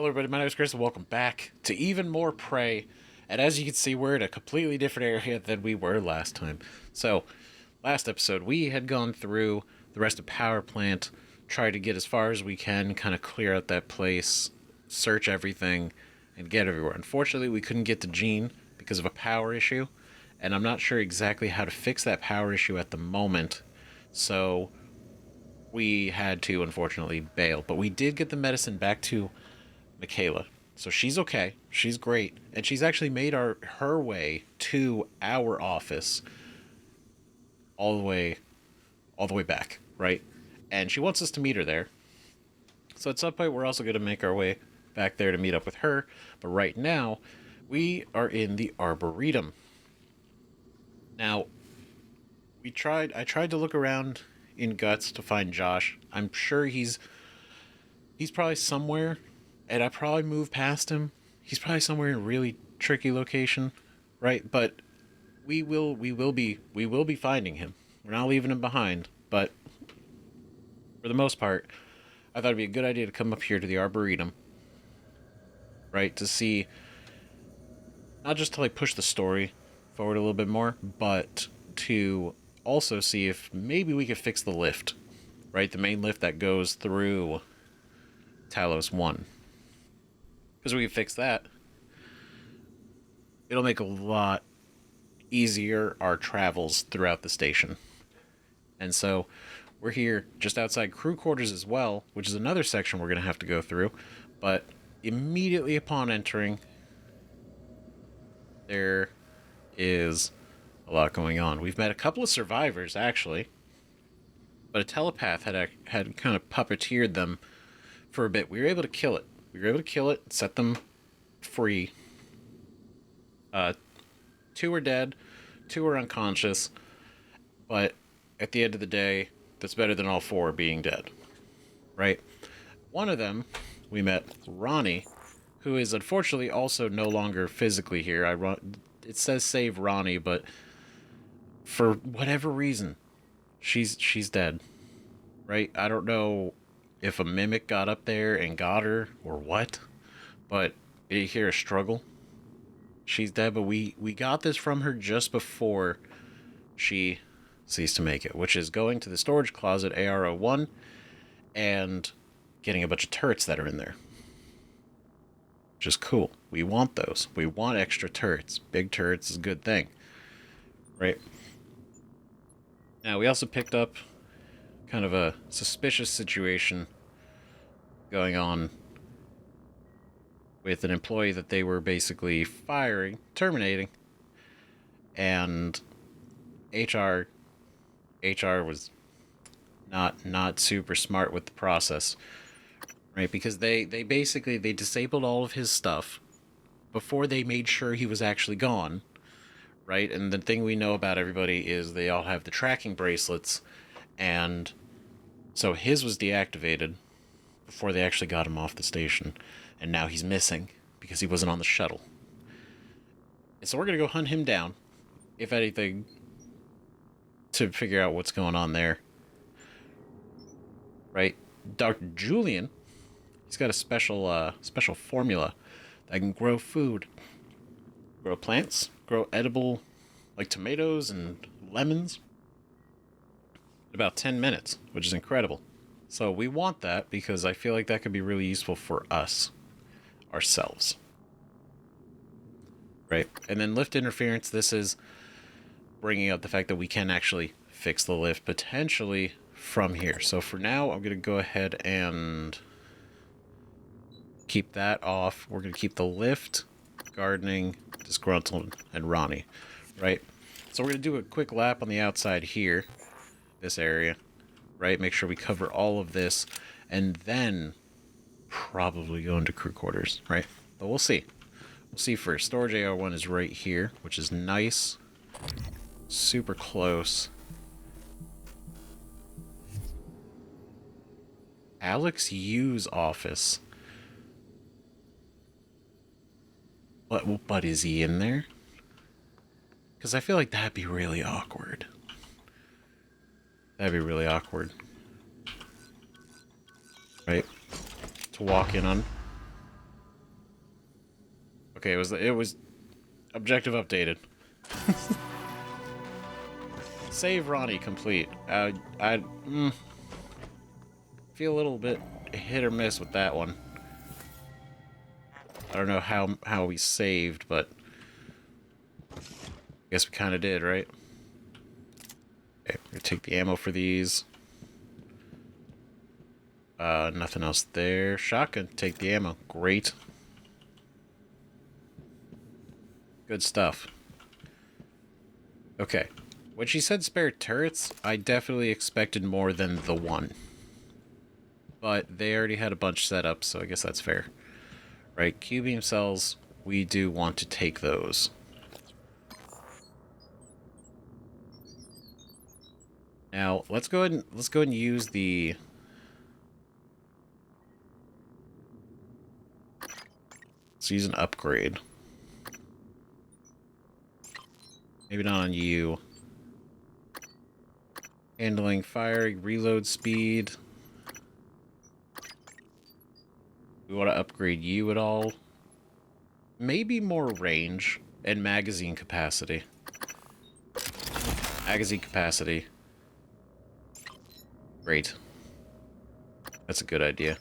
everybody, my name is Chris and welcome back to Even More Prey. And as you can see, we're in a completely different area than we were last time. So, last episode, we had gone through the rest of Power Plant, tried to get as far as we can, kind of clear out that place, search everything, and get everywhere. Unfortunately, we couldn't get to Gene because of a power issue, and I'm not sure exactly how to fix that power issue at the moment. So, we had to, unfortunately, bail. But we did get the medicine back to Michaela. So she's okay. She's great. And she's actually made her way to our office all the way back, right? And she wants us to meet her there. So at some point, we're also going to make our way back there to meet up with her. But right now, we are in the Arboretum. Now, I tried to look around in Guts to find Josh. I'm sure he's probably somewhere, and I probably moved past him. He's probably somewhere in a really tricky location, right? But we will be finding him. We're not leaving him behind, but for the most part, I thought it'd be a good idea to come up here to the Arboretum, right? To see, not just to push the story forward a little bit more, but to also see if maybe we could fix the lift, right? The main lift that goes through Talos 1. Because we can fix that, it'll make a lot easier our travels throughout the station. And so we're here just outside crew quarters as well, which is another section we're going to have to go through. But immediately upon entering, there is a lot going on. We've met a couple of survivors, actually, but a telepath had kind of puppeteered them for a bit. We were able to kill it. Set them free. 2 are dead, 2 are unconscious, but at the end of the day, that's better than all 4 being dead, right? One of them, we met Ronnie, who is unfortunately also no longer physically here. It says save Ronnie, but for whatever reason, she's dead, right? I don't know if a mimic got up there and got her or what, but you hear a struggle. She's dead, but we got this from her just before she ceased to make it, which is going to the storage closet AR01 and getting a bunch of turrets that are in there. Which is cool. We want those. We want extra turrets. Big turrets is a good thing, right? Now, we also picked up kind of a suspicious situation going on with an employee that they were basically terminating, and HR was not super smart with the process, right? Because they basically disabled all of his stuff before they made sure he was actually gone, right? And the thing we know about everybody is they all have the tracking bracelets, and so his was deactivated before they actually got him off the station, and now he's missing because he wasn't on the shuttle. And so we're going to go hunt him down, if anything, to figure out what's going on there. Right? Dr. Julian, he's got a special formula that can grow food, grow plants, grow edible, like tomatoes and lemons, in about 10 minutes, which is incredible. So we want that because I feel like that could be really useful for us, ourselves. Right? And then lift interference, this is bringing up the fact that we can actually fix the lift potentially from here. So for now, I'm going to go ahead and keep that off. We're going to keep the lift, gardening, disgruntled, and Ronnie, right? So we're going to do a quick lap on the outside here, this area, right? Make sure we cover all of this, and then probably go into crew quarters, right? But we'll see. We'll see first. Storage AR1 is right here, which is nice. Super close. Alex Yu's office. But is he in there? Because I feel like that'd be really awkward. That'd be really awkward. Right? To walk in on. Okay, it was objective updated. Save Ronnie complete. I feel a little bit hit or miss with that one. I don't know how we saved, but I guess we kind of did, right? Okay, we're gonna take the ammo for these. Nothing else there. Shotgun, take the ammo. Great. Good stuff. Okay. When she said spare turrets, I definitely expected more than the one. But they already had a bunch set up, so I guess that's fair. Right, Q-beam cells, we do want to take those. Now, let's go ahead and use the... Let's use an upgrade. Maybe not on you. Handling, firing, reload speed. We want to upgrade you at all? Maybe more range and magazine capacity. Magazine capacity. Great. That's a good idea.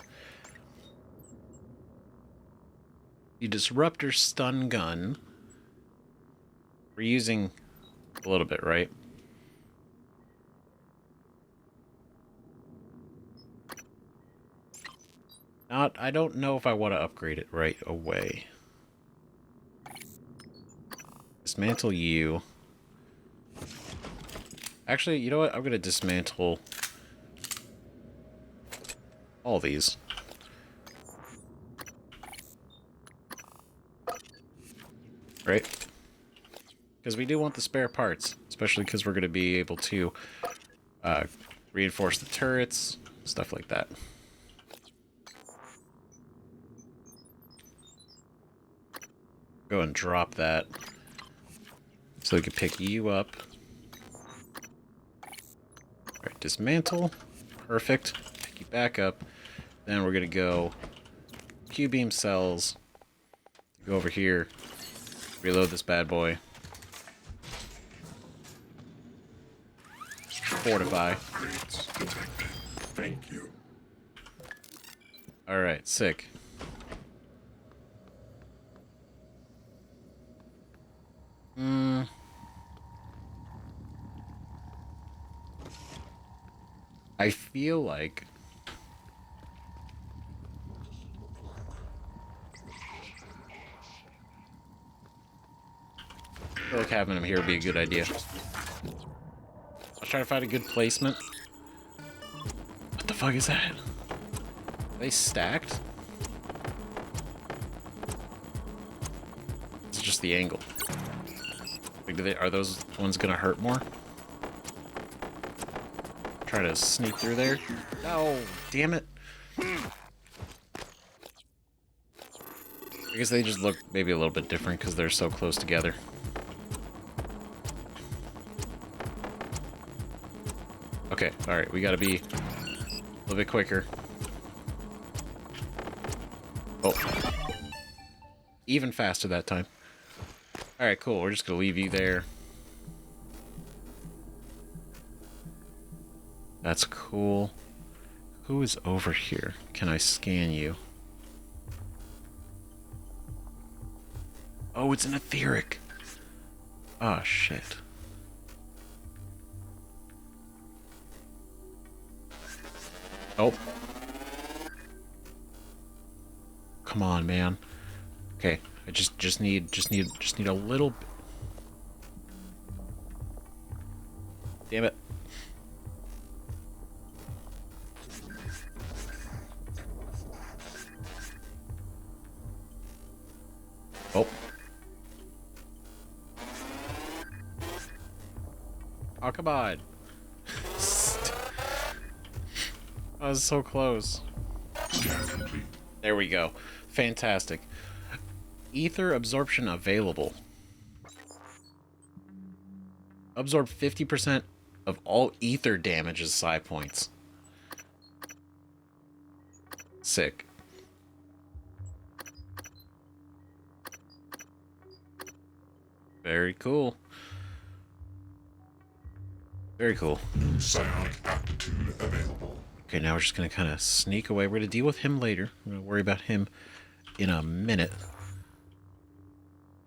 The disruptor stun gun. We're using a little bit, right? I don't know if I want to upgrade it right away. Dismantle you. Actually, you know what? I'm going to dismantle all these. Right? Because we do want the spare parts. Especially because we're going to be able to reinforce the turrets. Stuff like that. Go and drop that. So we can pick you up. Alright, dismantle. Perfect. Pick you back up. Then we're going to go Q-beam cells. Go over here. Reload this bad boy. Fortify. Thank you. Alright, sick. I feel like having him here would be a good idea. I'll try to find a good placement. What the fuck is that? Are they stacked? It's just the angle. Like, are those ones gonna hurt more? Try to sneak through there. Oh, damn it. I guess they just look maybe a little bit different because they're so close together. Okay, alright, we gotta be a little bit quicker. Oh. Even faster that time. Alright, cool. We're just gonna leave you there. That's cool. Who is over here? Can I scan you? Oh, it's an etheric. Oh, shit. Oh. Come on, man. Okay, I just need a little bit. Damn it. Oh. Oh, come on. I was so close. Scan complete. There we go. Fantastic. Ether absorption available. Absorb 50% of all ether damage as psi points. Sick. Very cool. Very cool. Psionic aptitude available. Okay, now we're just going to kind of sneak away. We're going to deal with him later. I'm going to worry about him in a minute.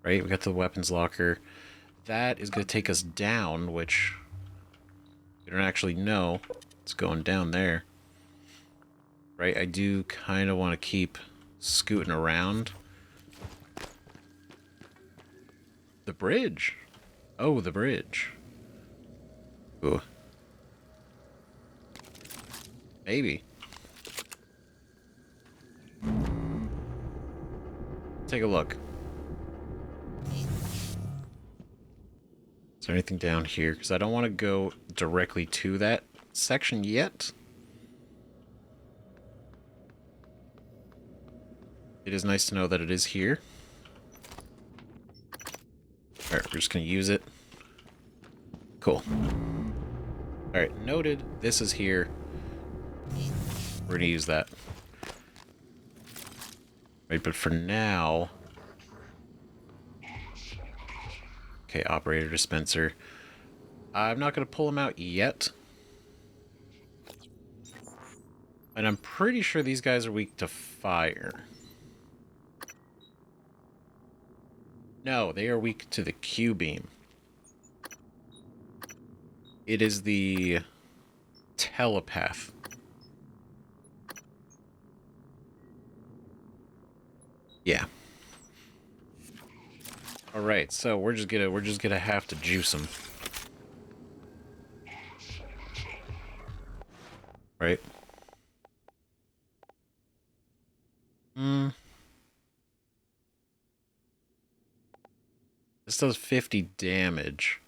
Right, we got the weapons locker. That is going to take us down, which we don't actually know. It's going down there. Right, I do kind of want to keep scooting around. The bridge. Oh, the bridge. Ooh. Maybe. Take a look. Is there anything down here? Because I don't want to go directly to that section yet. It is nice to know that it is here. Alright, we're just going to use it. Cool. Alright, noted. This is here. We're going to use that. Right, but for now... Okay, operator dispenser. I'm not going to pull them out yet. And I'm pretty sure these guys are weak to fire. No, they are weak to the Q-beam. It is the telepath. Yeah. All right, so we're just gonna have to juice them. Right? This does 50 damage,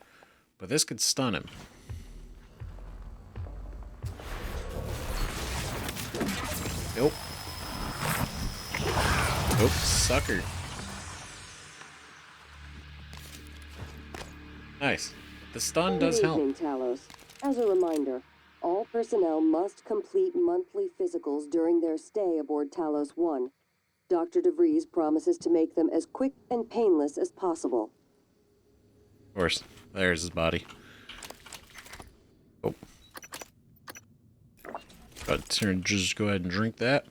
but this could stun him. Nope. Nope, sucker. Nice. The stun does help. Good evening, Talos. As a reminder, all personnel must complete monthly physicals during their stay aboard Talos 1. Dr. DeVries promises to make them as quick and painless as possible. Of course. There's his body. Oh. But just go ahead and drink that.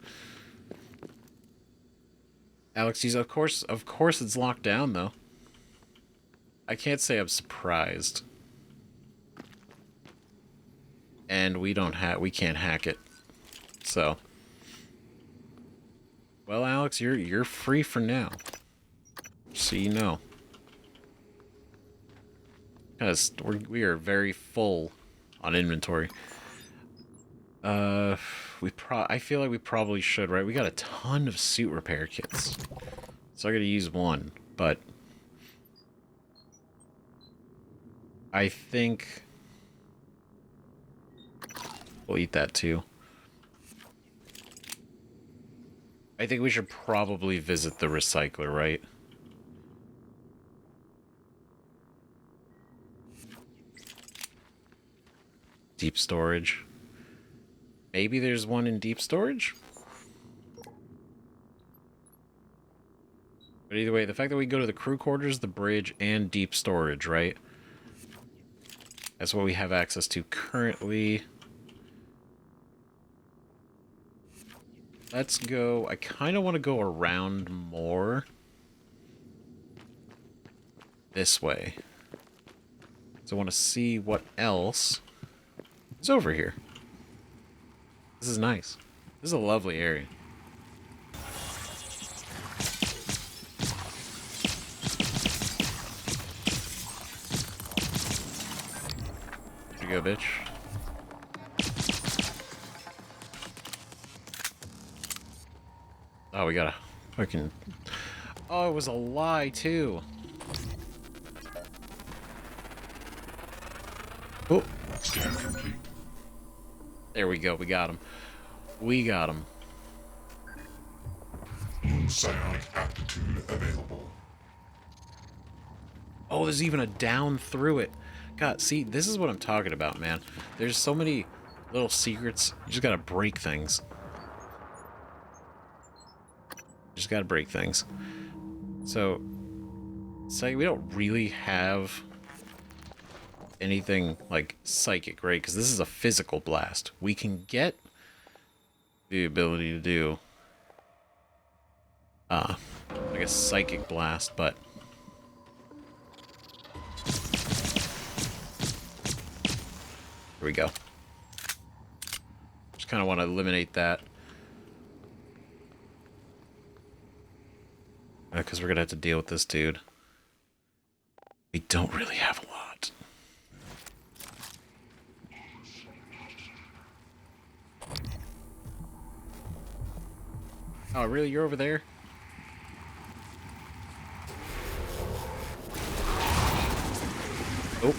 Alex, of course it's locked down, though. I can't say I'm surprised. And we can't hack it. So. Well, Alex, you're free for now. So you know. Because we are very full on inventory. I feel like we probably should, right? We got a ton of suit repair kits. So I gotta use one, but I think we'll eat that too. I think we should probably visit the recycler, right? Deep storage. Maybe there's one in deep storage? But either way, the fact that we go to the crew quarters, the bridge, and deep storage, right? That's what we have access to currently. Let's go. I kind of want to go around more this way. So I want to see what else is over here. This is nice. This is a lovely area. Here you go, bitch. Oh, we gotta fucking... Oh, it was a lie, too. Oh. Scan complete. There we go. We got him. We got him. Psionic aptitude available. Oh, there's even a down through it. God, see, this is what I'm talking about, man. There's so many little secrets. You just gotta break things. Just gotta break things. So, say we don't really have anything like psychic, right? Because this is a physical blast. We can get the ability to do like a psychic blast, but here we go. Just kind of want to eliminate that. Because we're going to have to deal with this dude. We don't really have a lot. Oh, really? You're over there? Oh.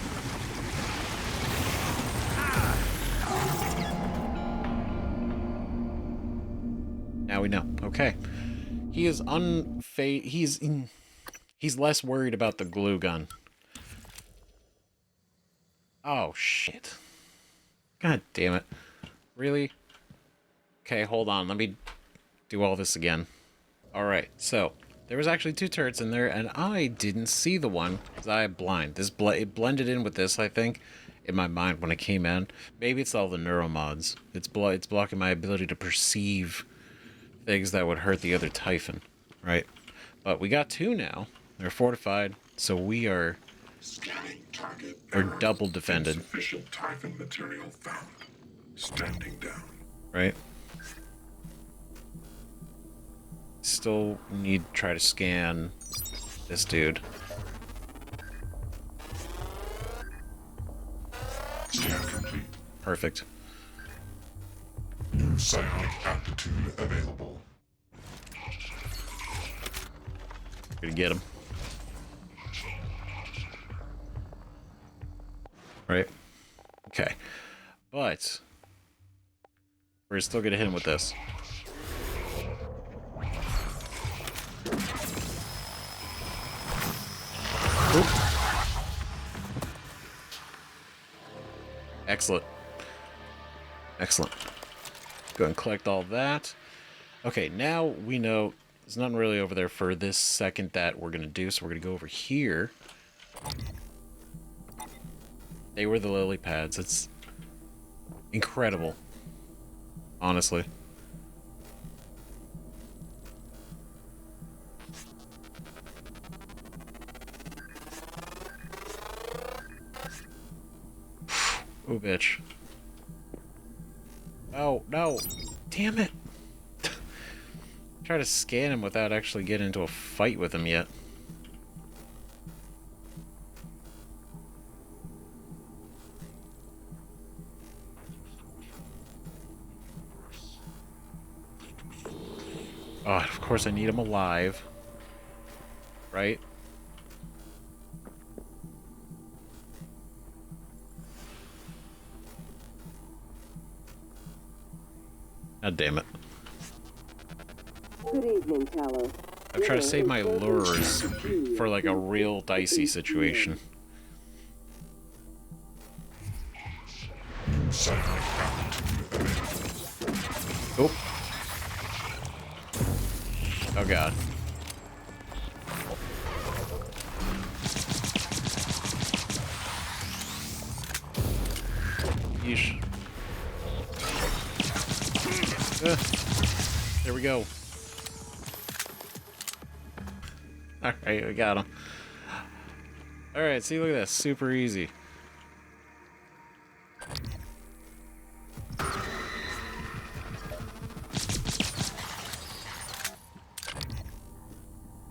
Now we know. Okay. He is he's less worried about the glue gun. Oh, shit. God damn it. Really? Okay, hold on. Let me do all this again. Alright, so there was actually 2 turrets in there, and I didn't see the one because I am blind. It blended in with this, I think, in my mind when it came in. Maybe it's all the neuromods. It's blocking my ability to perceive things that would hurt the other Typhon, right? But we got 2 now. They're fortified, so we are... Scanning target. We're double defended. Insufficient Typhon material found. Standing down. Right? Still need to try to scan this dude. Scan complete. Perfect. New psionic aptitude available. Gonna get him. Right? Okay. But we're still gonna hit him with this. Oop. Excellent. Excellent. Go and collect all that. Okay, now we know there's nothing really over there for this second that we're gonna do, so we're gonna go over here. They were the lily pads. It's incredible. Honestly. Oh, bitch. Oh, no. Damn it. Try to scan him without actually getting into a fight with him yet. Oh, of course I need him alive. Right? God damn it. Good evening, Talos. I'm trying to save my lures for like a real dicey situation. Psionic aptitude available. Oh. Oh god. Yeesh. There we go. Alright, we got him. Alright, see, look at this. Super easy.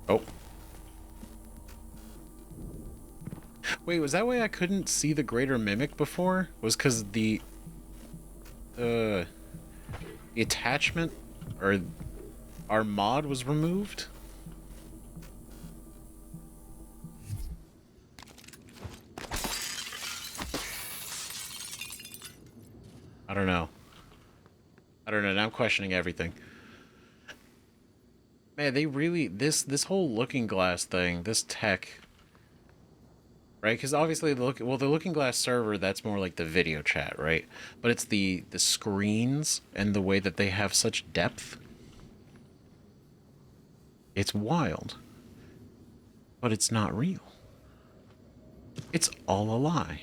Oh. Wait, was that why I couldn't see the greater mimic before? Was because the attachment or our mod was removed? I don't know. I don't know. Now I'm questioning everything. Man, they really this whole looking glass thing, this tech, right? Because obviously the looking glass server, that's more like the video chat, right? But it's the screens and the way that they have such depth. It's wild. but it's not real. It's all a lie.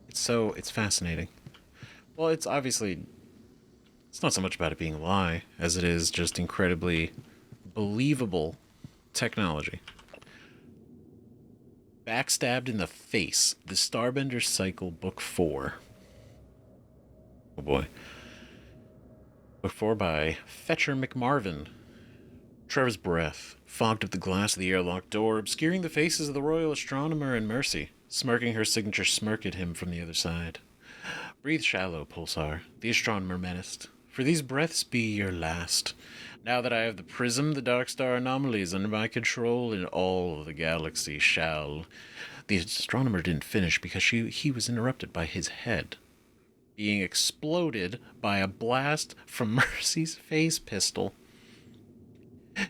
It's fascinating. Well, it's obviously, it's not so much about it being a lie as it is just incredibly believable technology. Backstabbed in the Face, The Starbender Cycle, Book 4. Oh boy. Book 4 by Fetcher McMarvin. Trevor's breath fogged up the glass of the airlock door, obscuring the faces of the Royal Astronomer and Mercy, smirking her signature smirk at him from the other side. Breathe shallow, Pulsar, the astronomer menaced, for these breaths be your last. Now that I have the prism, the dark star anomalies under my control, and all of the galaxy shall... The astronomer didn't finish because he was interrupted by his head being exploded by a blast from Mercy's phase pistol.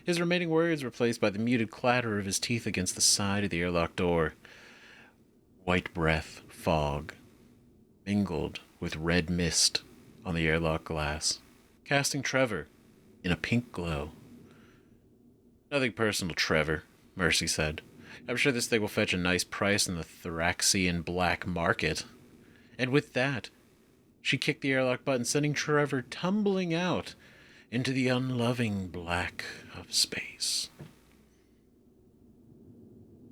His remaining words replaced by the muted clatter of his teeth against the side of the airlock door. White breath, fog, mingled with red mist on the airlock glass, casting Trevor in a pink glow. Nothing personal, Trevor, Mercy said. I'm sure this thing will fetch a nice price in the Thraxian black market. And with that, she kicked the airlock button, sending Trevor tumbling out into the unloving black of space.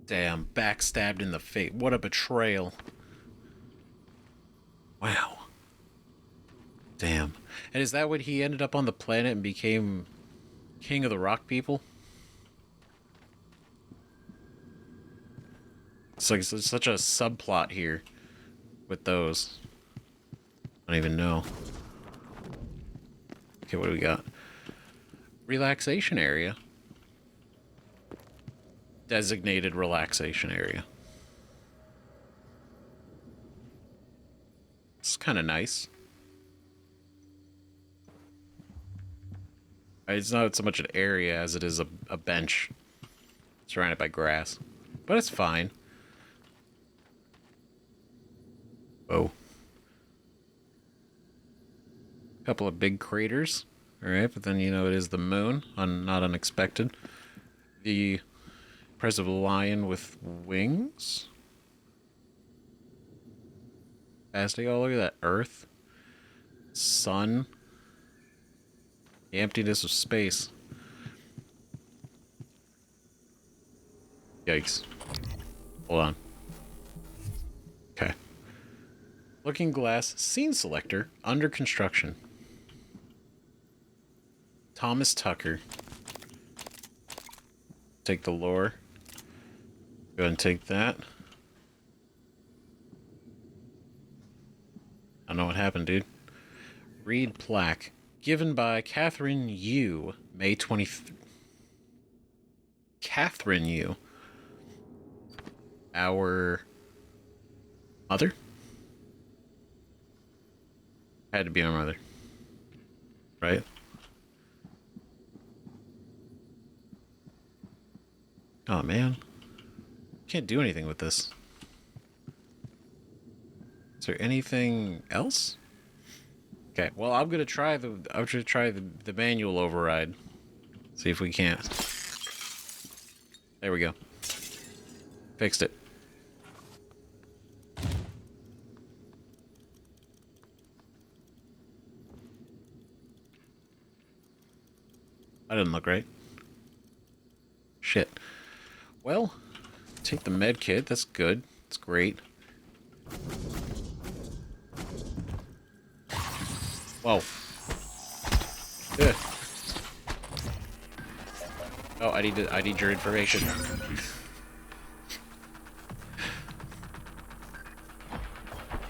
Damn, backstabbed in the face. What a betrayal. Wow. Damn. And is that when he ended up on the planet and became king of the rock people? It's like it's such a subplot here with those. I don't even know. Okay, what do we got? Relaxation area. Designated relaxation area. It's kind of nice. It's not so much an area as it is a bench surrounded by grass. But it's fine. Oh. Couple of big craters. Alright, but then, you know, it is the moon. Not unexpected. The impressive lion with wings. Fascinating. Oh, look at that. Earth. Sun. The emptiness of space. Yikes. Hold on. Okay. Looking glass. Scene selector. Under construction. Thomas Tucker. Take the lore. Go ahead and take that. I don't know what happened, dude. Read plaque. Given by Catherine Yu, May 23rd. Catherine Yu. Our mother? Had to be our mother. Right? Oh, man. Can't do anything with this. Is there anything else? Okay, well, I'm gonna try the manual override. See if we can't. There we go. Fixed it. That didn't look right. Shit. Well, take the med kit. That's good. That's great. Whoa. Ugh. Oh, I need your information.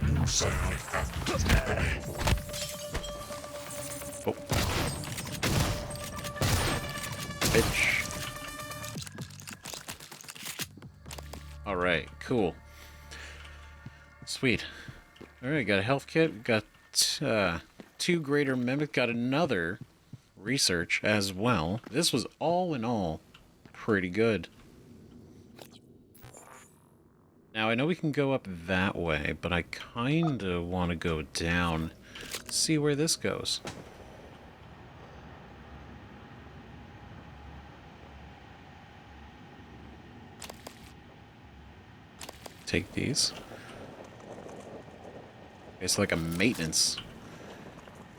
New psionic patterns enabled. Oh. Bitch. Alright, cool. Sweet. Alright, got a health kit. Got 2 greater mimic. Got another research as well. This was all in all pretty good. Now, I know we can go up that way, but I kind of want to go down, see where this goes. take these. It's like a maintenance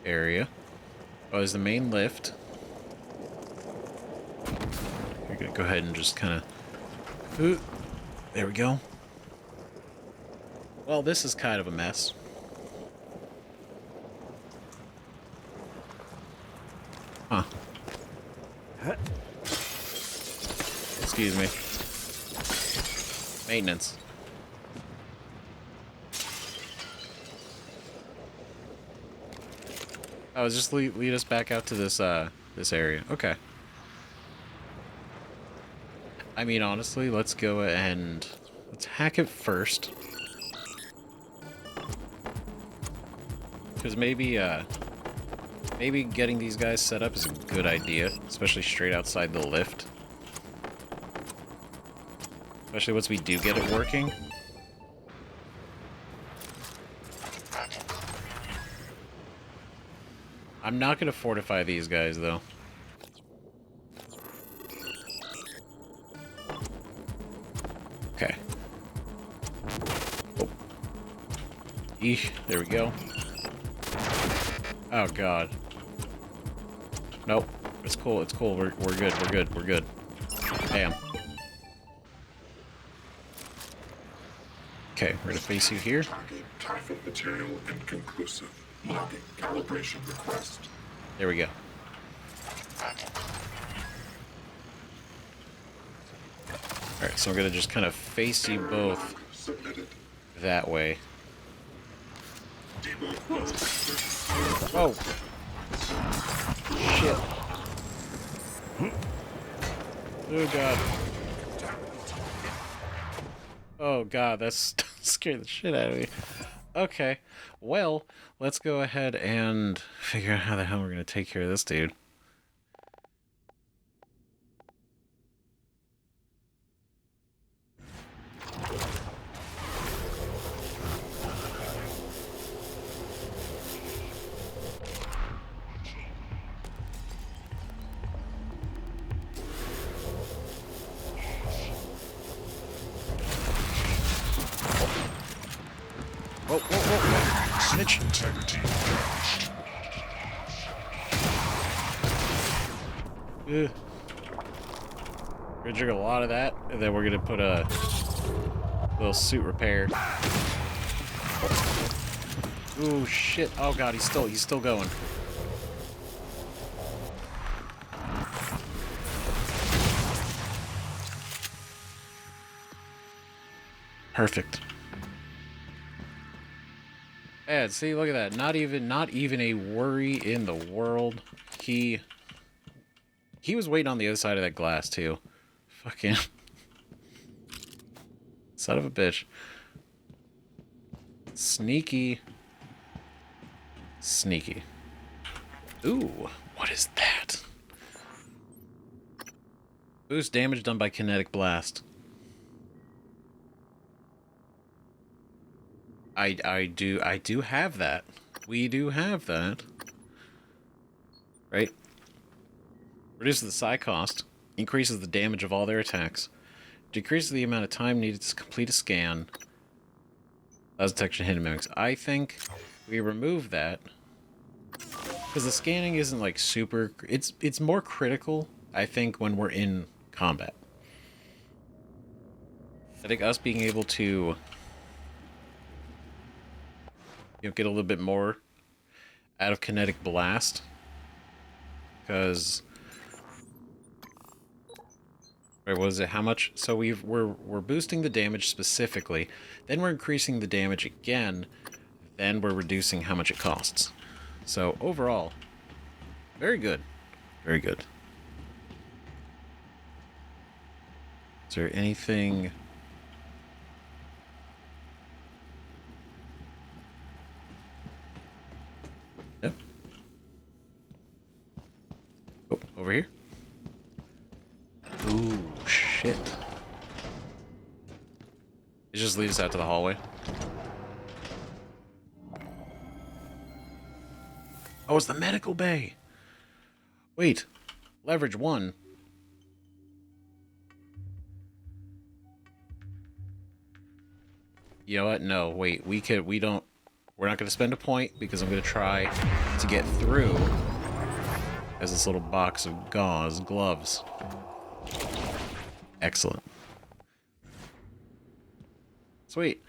area. Oh, there's the main lift. You're gonna go ahead and just kind of... There we go. Well, this is kind of a mess. Huh. Excuse me. Maintenance. Oh, just lead us back out to this this area. Okay. I mean, honestly, let's go and let's hack it first. Because maybe maybe getting these guys set up is a good idea, especially straight outside the lift. Especially once we do get it working. I'm not going to fortify these guys, though. Okay. Oh. Eesh, there we go. Oh, God. Nope. It's cool, it's cool. We're good, we're good, we're good. Bam. Okay, we're gonna face you here. Target typhon material inconclusive. Logging calibration request. There we go. Alright, so I'm gonna just kind of face you both Submitted. that way. Debug. Oh! Shit. Oh, God. Oh, God, that's scared the shit out of me. Okay, well, let's go ahead and figure out how the hell we're gonna take care of this dude. Whoa, whoa, whoa, snitch. Integrity. Ugh. We're gonna drink a lot of that, and then we're gonna put a little suit repair. Ooh, shit. Oh, God, he's still going. Perfect. Yeah, see, look at that. Not even a worry in the world. He was waiting on the other side of that glass too. Fucking son of a bitch. Sneaky. Sneaky. Ooh, what is that? Boost damage done by kinetic blast. I do have that. We do have that. Right? Reduces the psi cost. Increases the damage of all their attacks. Decreases the amount of time needed to complete a scan. Allows detection of hidden mimics. I think we remove that. Because the scanning isn't like super... It's more critical, I think, when we're in combat. I think us being able to... get a little bit more out of kinetic blast, because right, what is it? How much? So we're boosting the damage specifically, then we're increasing the damage again, then we're reducing how much it costs. So overall, very good, very good. Is there anything? Yep. Oh, over here. Ooh, shit. It just leads us out to the hallway. Oh, it's the medical bay. Wait. Leverage 1. You know what? No, wait. We don't. We're not going to spend a point because I'm going to try to get through as this little box of gloves. Excellent. Sweet.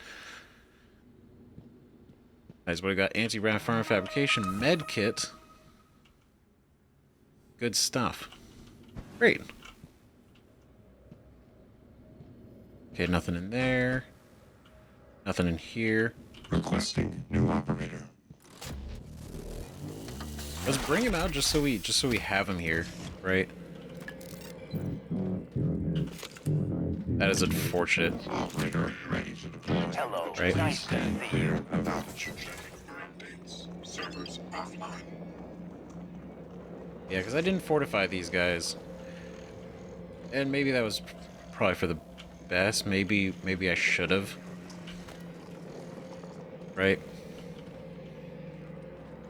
Nice. What we got? Anti-ram farm fabrication med kit. Good stuff. Great. Okay, nothing in there. Nothing in here. Requesting new operator. Let's bring him out just so we have him here, right? That is unfortunate. Operator ready to deploy. Hello, Right. nice to Stand see clear you. of altitude. Updates. Servers offline. Yeah, because I didn't fortify these guys. And maybe that was probably for the best. Maybe I should have. Right?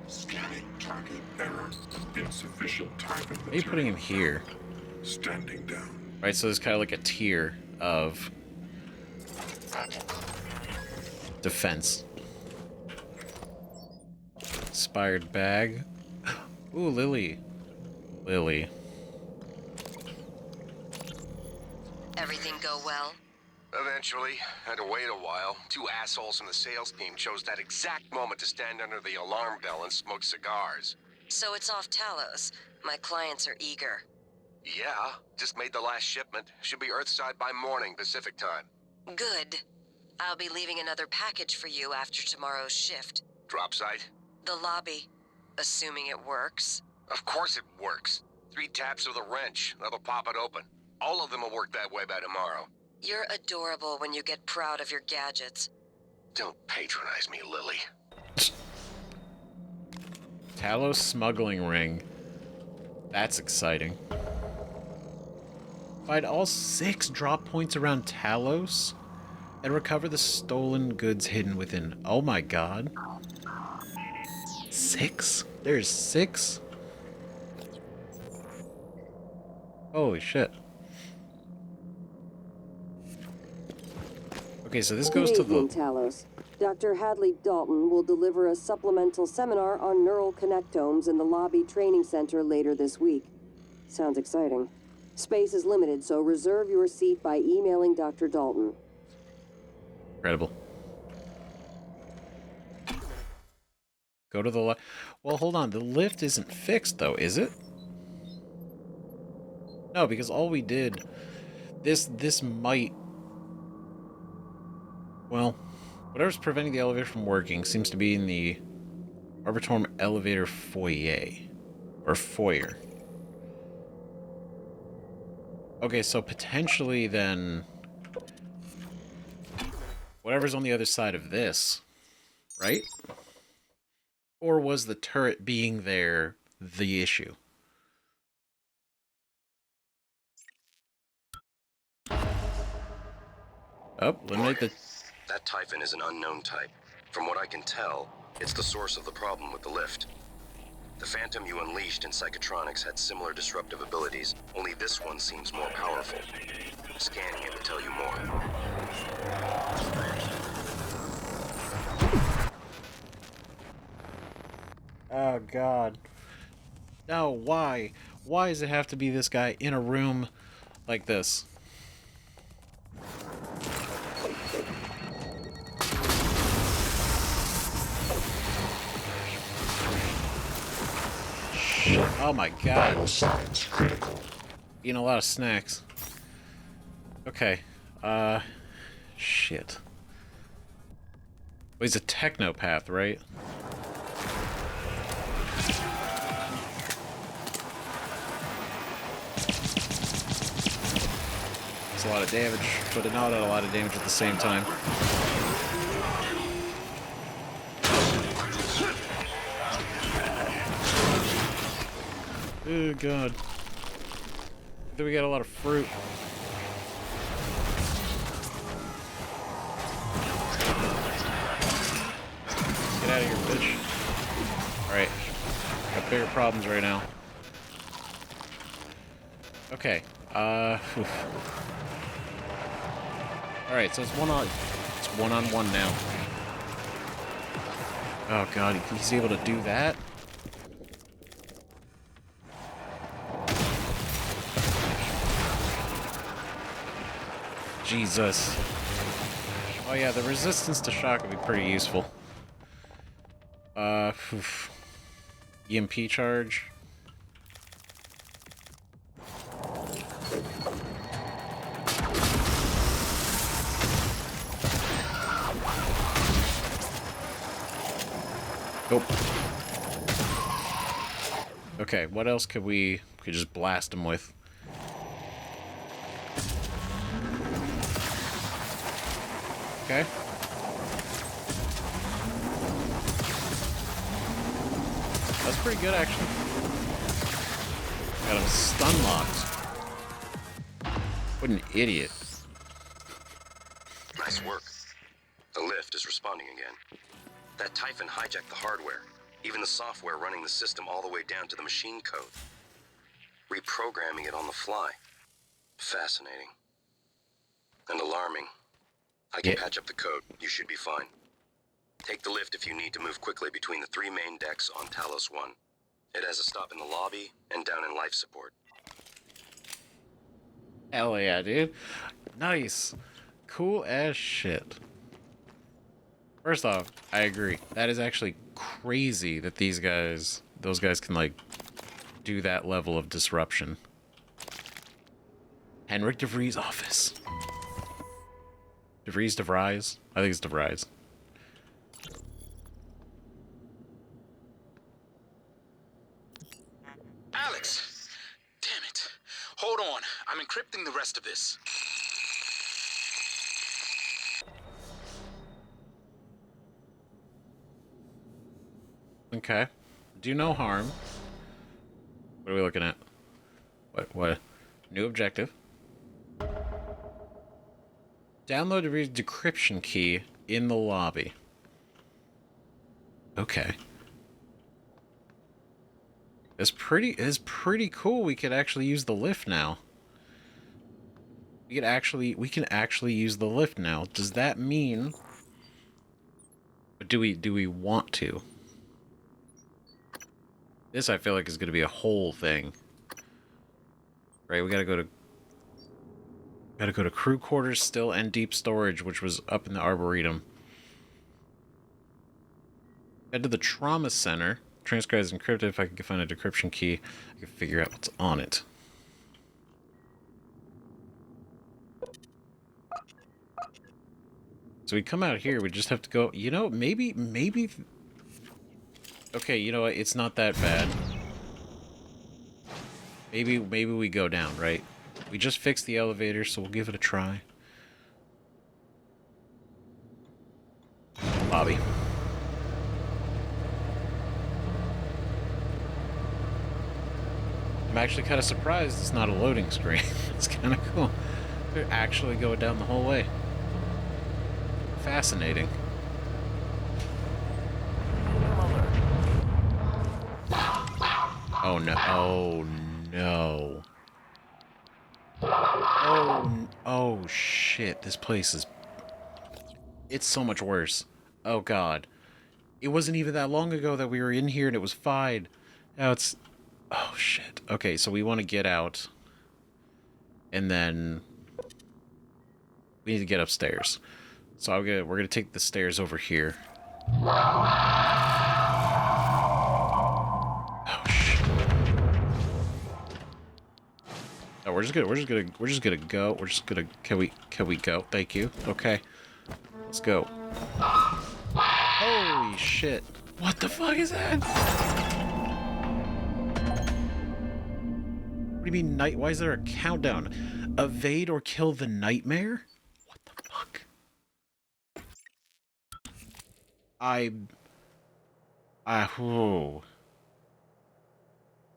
Scanning target error. Insufficient time in Maybe putting him here. Standing down. Right, so there's kind of like a tier of defense. Inspired bag. Ooh, Lily. Lily. Everything go well? Eventually, had to wait a while. Two assholes from the sales team chose that exact moment to stand under the alarm bell and smoke cigars. So it's off Talos. My clients are eager. Yeah, just made the last shipment. Should be Earthside by morning, Pacific time. Good. I'll be leaving another package for you after tomorrow's shift. Drop site? The lobby. Assuming it works. Of course it works. 3 taps of the wrench. That'll pop it open. All of them will work that way by tomorrow. You're adorable when you get proud of your gadgets. Don't patronize me, Lily. Talos smuggling ring. That's exciting. Find all 6 drop points around Talos and recover the stolen goods hidden within. Oh my god. 6? There's 6? Holy shit. Okay, so this goes to Good evening, the... Talos. Dr. Hadley Dalton will deliver a supplemental seminar on neural connectomes in the lobby training center later this week. Sounds exciting. Space is limited, so reserve your seat by emailing Dr. Dalton. Incredible. Go to the well, hold on. The lift isn't fixed, though, is it? No, because all we did... This might... Well, whatever's preventing the elevator from working seems to be in the Arboretum elevator foyer. Or foyer. Okay, so potentially then... Whatever's on the other side of this, right? Or was the turret being there the issue? Oh, eliminate the... That Typhon is an unknown type. From what I can tell, it's the source of the problem with the lift. The Phantom you unleashed in Psychotronics had similar disruptive abilities, only this one seems more powerful. Scanning it will tell you more. Oh, God. No, why? Why does it have to be this guy in a room like this? Shit. Oh my god. Vital signs critical. Eating a lot of snacks. Okay. Shit. Well, he's a technopath, right? That's a lot of damage, but not a lot of damage at the same time. Oh god. I think we got a lot of fruit. Get out of here, bitch. Alright. Got bigger problems right now. Okay. Alright, so it's one-on-one now. Oh god, he's able to do that? Jesus. Oh yeah, the resistance to shock would be pretty useful. Oof. EMP charge. Nope. Okay, what else could we just blast him with? Okay. That's pretty good, actually. Got him stun locked. What an idiot. Nice work. The lift is responding again. That Typhon hijacked the hardware, even the software running the system all the way down to the machine code. Reprogramming it on the fly. Fascinating. And alarming. I can patch up the code. You should be fine. Take the lift if you need to move quickly between the 3 main decks on Talos 1. It has a stop in the lobby and down in life support. Hell yeah, dude. Nice. Cool as shit. First off, I agree. That is actually crazy that those guys can, like, do that level of disruption. Henrik DeVries' office. DeVries? I think it's DeVries. Alex! Damn it. Hold on. I'm encrypting the rest of this. Okay. Do no harm. What are we looking at? What? New objective. Download the decryption key in the lobby. Okay. It's pretty cool. We could actually use the lift now. We can actually use the lift now. Does that mean? Do we want to? This I feel like is going to be a whole thing. Right, we gotta go to crew quarters still and deep storage, which was up in the Arboretum. Head to the trauma center. Transcribe is encrypted. If I can find a decryption key, I can figure out what's on it. So we come out here, we just have to go, you know, maybe... Okay, you know what, it's not that bad. Maybe we go down, right? We just fixed the elevator, so we'll give it a try. Lobby. I'm actually kind of surprised it's not a loading screen. It's kind of cool. They're actually going down the whole way. Fascinating. Oh no. Oh no. Oh shit. This place is... It's so much worse. Oh god. It wasn't even that long ago that we were in here and it was fine. Now it's... Oh shit. Okay, so we want to get out. And then... We need to get upstairs. So we're gonna take the stairs over here. Oh shit. No, we're just gonna go. Can we go? Thank you. Okay. Let's go. Holy shit. What the fuck is that? What do you mean night? Why is there a countdown? Evade or kill the nightmare? What the fuck?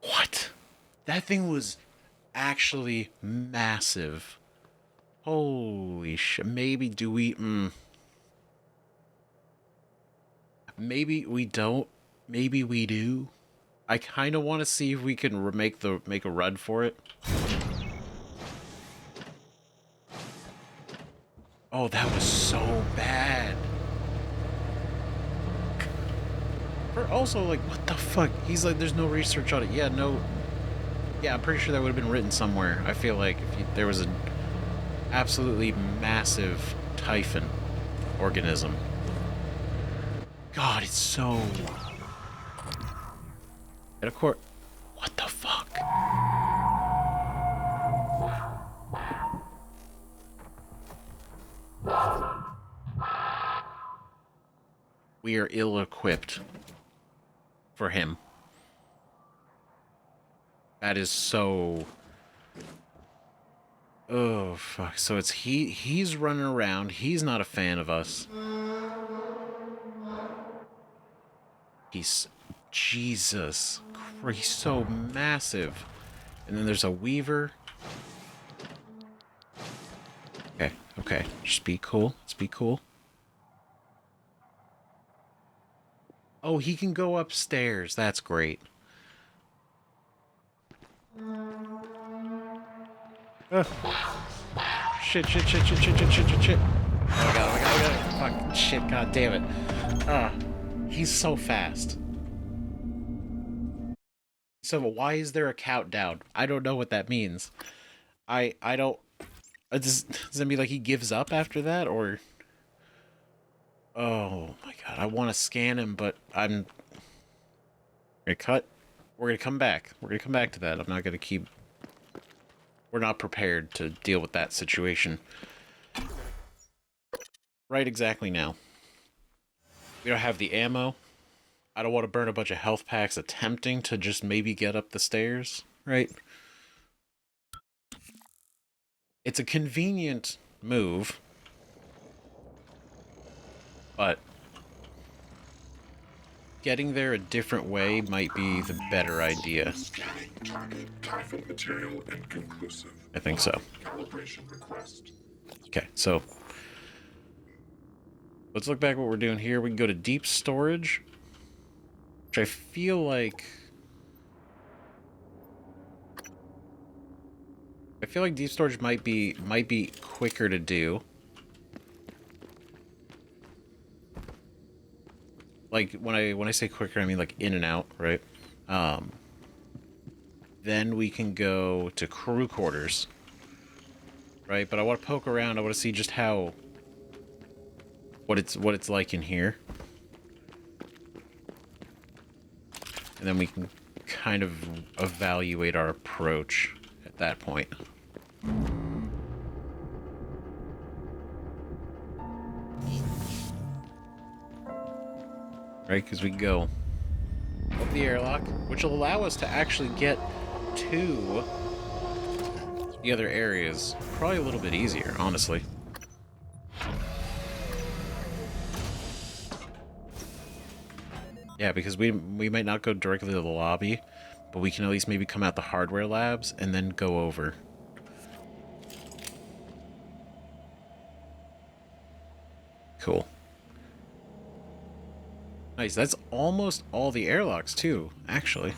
What? That thing was actually massive. Holy shit. Maybe do we... Maybe we don't. Maybe we do. I kind of want to see if we can make a run for it. Oh, that was so bad. Also, like, what the fuck? He's like, there's no research on it. Yeah, no. Yeah, I'm pretty sure that would have been written somewhere. I feel like if there was an absolutely massive typhon organism. God, it's so. And of course, what the fuck? We are ill-equipped for him. That is so. Oh fuck! So it's he's running around. He's not a fan of us. He's Jesus Christ, he's so massive. And then there's a weaver. Okay, okay. Just be cool. Let's be cool. Oh, he can go upstairs. That's great. Shit, shit, shit, shit, shit, shit, shit, shit, shit. Oh my god, oh my god, oh my god. Fuck, shit, god damn it. He's so fast. So why is there a countdown? I don't know what that means. I don't... does that mean like he gives up after that, or... Oh my god, I want to scan him, but I'm... Gonna cut. We're gonna come back. We're gonna come back to that. I'm not gonna keep... We're not prepared to deal with that situation. Right exactly now. We don't have the ammo. I don't want to burn a bunch of health packs attempting to just maybe get up the stairs, right? It's a convenient move, but getting there a different way might be the better idea. Scanning target typhon material inconclusive. I think so. Calibration request. Okay, so let's look back at what we're doing here. We can go to deep storage, which I feel like deep storage might be quicker to do. Like when I say quicker, I mean like in and out, right? Then we can go to crew quarters, right? But I want to poke around. I want to see just what it's like in here, and then we can kind of evaluate our approach at that point. Right, because we go up the airlock, which will allow us to actually get to the other areas probably a little bit easier, honestly. Yeah, because we might not go directly to the lobby, but we can at least maybe come out the hardware labs and then go over. Cool. Nice, that's almost all the airlocks too, actually.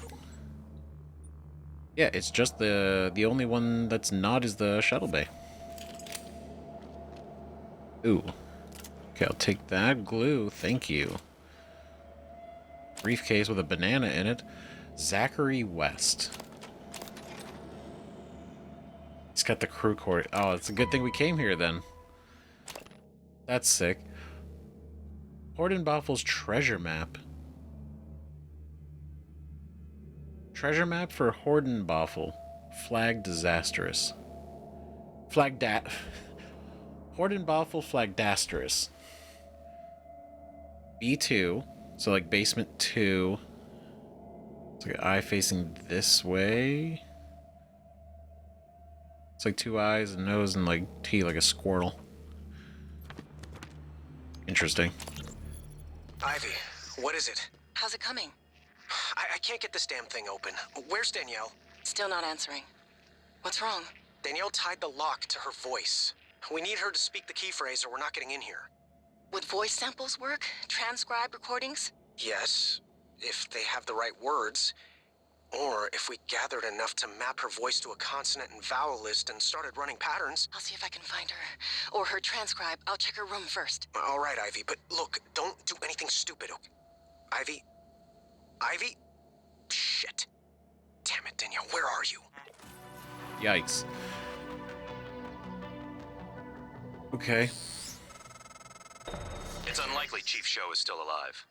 Yeah, it's just the only one that's not is the shuttle bay. Ooh. Okay, I'll take that glue, thank you. Briefcase with a banana in it. Zachary West. He's got the crew quarter. Oh, it's a good thing we came here then. That's sick. Hordenboffel's treasure map. Treasure map for Hordenboffel. Flag disastrous. Hordenboffel flagdasterous. B2. So like basement 2. It's like an eye facing this way. It's like 2 eyes, a nose, and like teeth like a squirrel. Interesting. Ivy, what is it? How's it coming? I can't get this damn thing open. Where's Danielle? Still not answering. What's wrong? Danielle tied the lock to her voice. We need her to speak the key phrase or we're not getting in here. Would voice samples work? Transcribe recordings? Yes, if they have the right words. Or if we gathered enough to map her voice to a consonant and vowel list and started running patterns. I'll see if I can find her. Or her transcribe. I'll check her room first. All right, Ivy, but look, don't do anything stupid, okay? Ivy? Ivy? Shit. Damn it, Danielle, where are you? Yikes. Okay. It's unlikely Chief Show is still alive.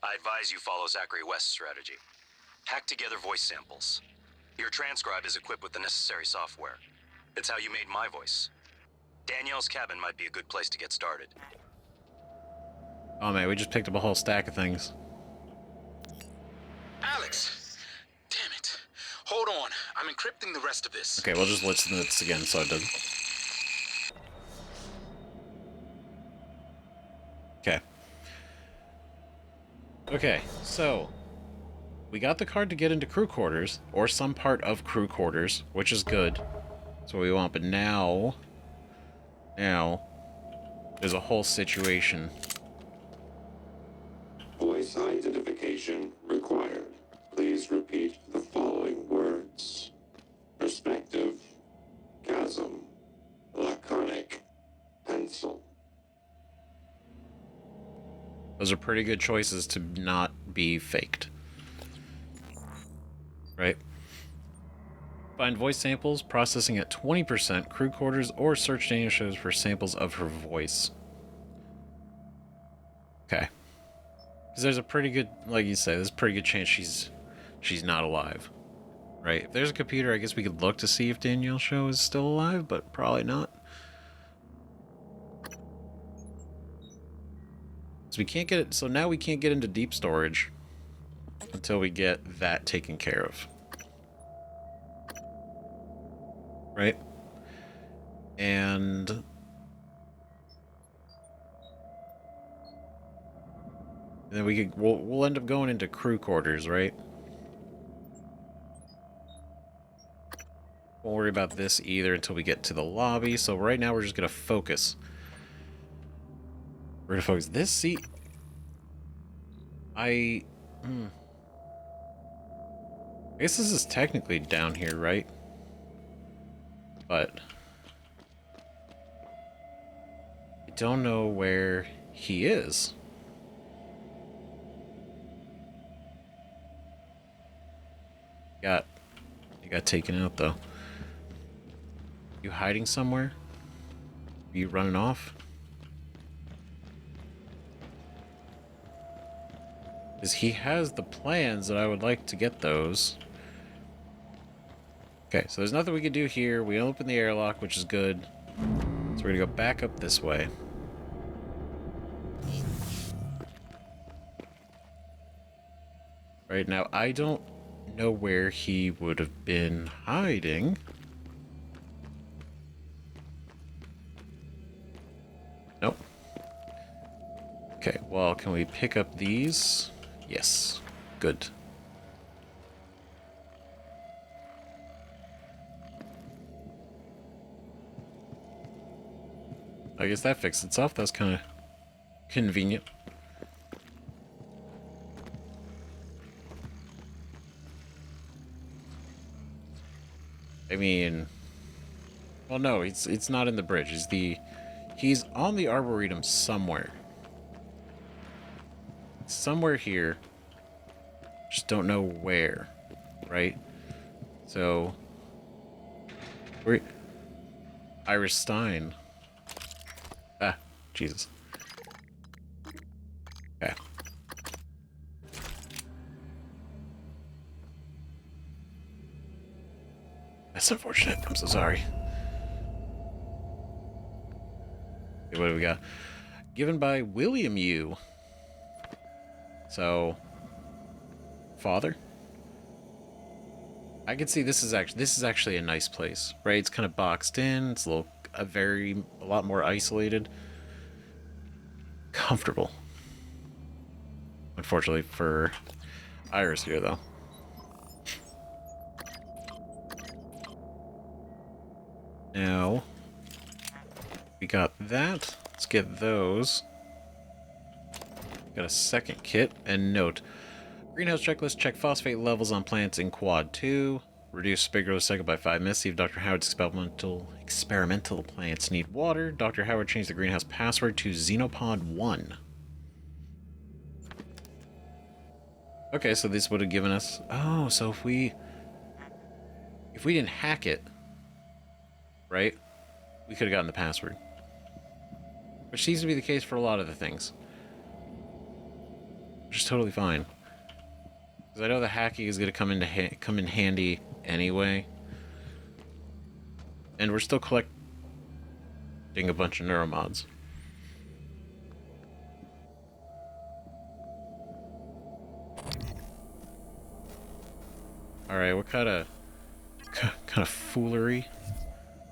I advise you follow Zachary West's strategy. Hack together voice samples. Your transcribe is equipped with the necessary software. It's how you made my voice. Danielle's cabin might be a good place to get started. Oh man, we just picked up a whole stack of things. Alex! Damn it. Hold on. I'm encrypting the rest of this. Okay, we'll just listen to this again so it doesn't. Okay. Okay, so we got the card to get into crew quarters, or some part of crew quarters, which is good. That's what we want, but now there's a whole situation. Voice identification required. Please repeat the following words: perspective, chasm, laconic, pencil. Those are pretty good choices to not be faked. Right? Find voice samples, processing at 20%, crew quarters, or search Daniel shows for samples of her voice. Okay. Because there's a pretty good, like you say, there's a pretty good chance she's not alive. Right? If there's a computer, I guess we could look to see if Danielle Show is still alive, but probably not. So we can't get it, so now we can't get into deep storage until we get that taken care of. Right? And then we'll end up going into crew quarters, right? Won't worry about this either until we get to the lobby. So right now we're just gonna focus. We're gonna focus this seat. I guess this is technically down here, right? But I don't know where he is. He got taken out though. You hiding somewhere? Are you running off? Because he has the plans that I would like to get those. Okay, so there's nothing we can do here. We open the airlock, which is good. So we're gonna go back up this way. Right now, I don't know where he would have been hiding. Nope. Okay, well, can we pick up these? Yes. Good. I guess that fixed itself. That's kind of convenient. I mean, well, no, it's not in the bridge. He's on the Arboretum somewhere. Somewhere here. Just don't know where, right? So, Iris Stein. Ah, Jesus. Okay. That's unfortunate. I'm so sorry. Okay, what do we got? Given by William Yu. So, father. I can see this is actually a nice place, right? It's kind of boxed in. It's a lot more isolated. Comfortable. Unfortunately for Iris here, though. Now, we got that. Let's get those. Got a second kit, and note, Greenhouse checklist, check phosphate levels on plants in quad 2. Reduce spig cycle by 5 minutes. See if Dr. Howard's experimental plants need water. Dr. Howard changed the greenhouse password to Xenopod 1. Okay, so this would have given us... Oh, so if we didn't hack it, right, we could have gotten the password. Which seems to be the case for a lot of the things. Which is totally fine. Because I know the hacking is going to come in handy anyway. And we're still collecting a bunch of neuromods. Alright, what kind of foolery?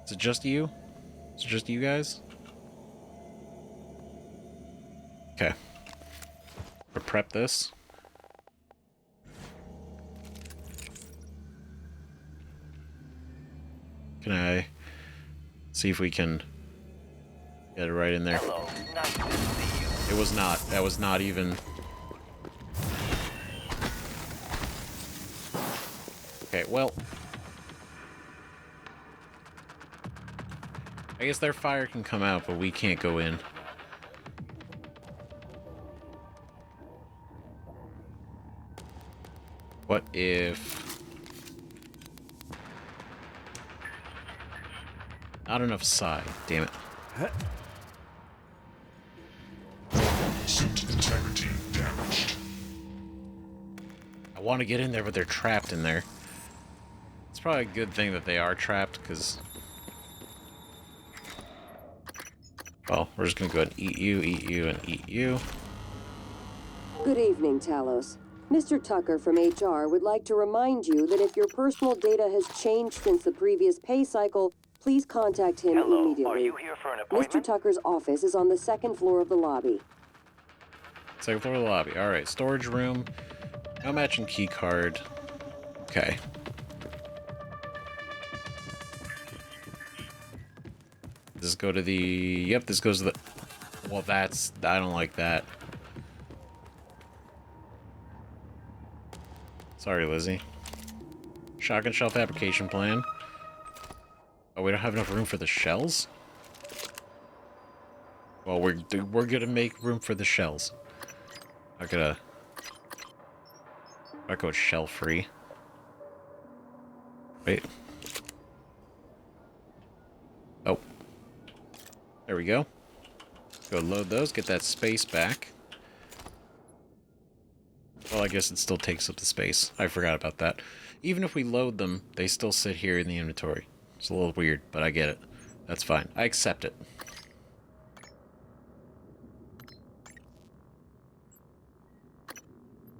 Is it just you? Is it just you guys? Okay. We'll prep this. Can I see if we can get it right in there? Hello, nice to see you. It was not. That was not even... Okay, well... I guess their fire can come out, but we can't go in. What if... Not enough side, damn it. Suit integrity damaged. I want to get in there, but they're trapped in there. It's probably a good thing that they are trapped, because... Well, we're just going to go ahead and eat you, and eat you. Good evening, Talos. Mr. Tucker from HR would like to remind you that if your personal data has changed since the previous pay cycle, please contact him Hello, immediately. are you here for an Mr. appointment? Tucker's office is on the second floor of the lobby. Second floor of the lobby. Alright, storage room. No matching key card. Okay. Does this go to the... Yep, this goes to the... Well, that's... I don't like that. Sorry, Lizzie. Shotgun shell fabrication plan. Oh, we don't have enough room for the shells? Well, we're gonna make room for the shells. I'm gonna... I'll go shell free. Wait. Oh. There we go. Go load those, get that space back. Well, I guess it still takes up the space. I forgot about that. Even if we load them, they still sit here in the inventory. It's a little weird, but I get it. That's fine. I accept it.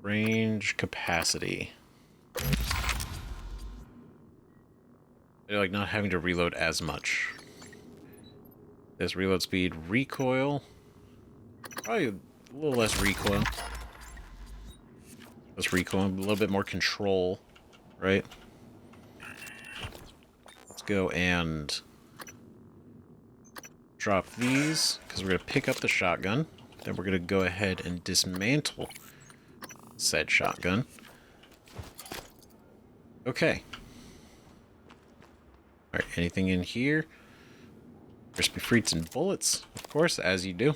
Range capacity. I like not having to reload as much. This reload speed, recoil. Probably a little less recoil. Less recoil, a little bit more control, right? Let's go and drop these, because we're going to pick up the shotgun. Then we're going to go ahead and dismantle said shotgun. Okay. Alright, anything in here? Crispy frites and bullets, of course, as you do.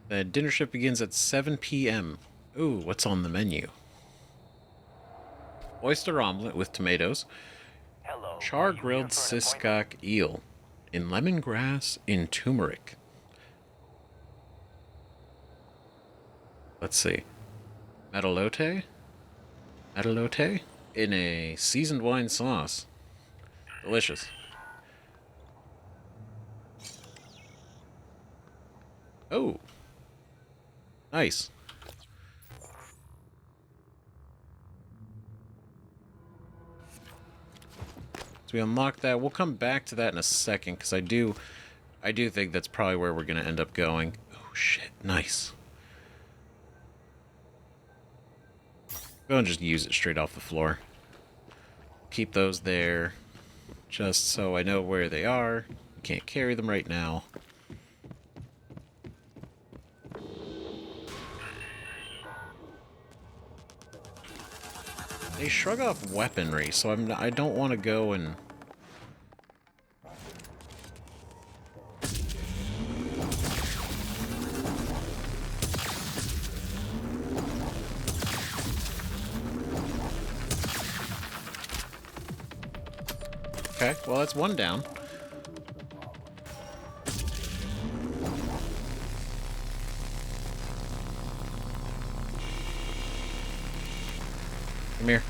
The dinner shift begins at 7 p.m. Ooh, what's on the menu? Oyster omelet with tomatoes. Hello, Char are you grilled here for an siskak eel in lemongrass in turmeric. Let's see. Metalote? Metalote? In a seasoned wine sauce. Delicious. Oh. Nice. So we unlock that. We'll come back to that in a second, because I do think that's probably where we're going to end up going. Oh, shit. Nice. Go and just use it straight off the floor. Keep those there, just so I know where they are. Can't carry them right now. They shrug off weaponry, so I don't want to go and... Okay, well that's one down. Come here.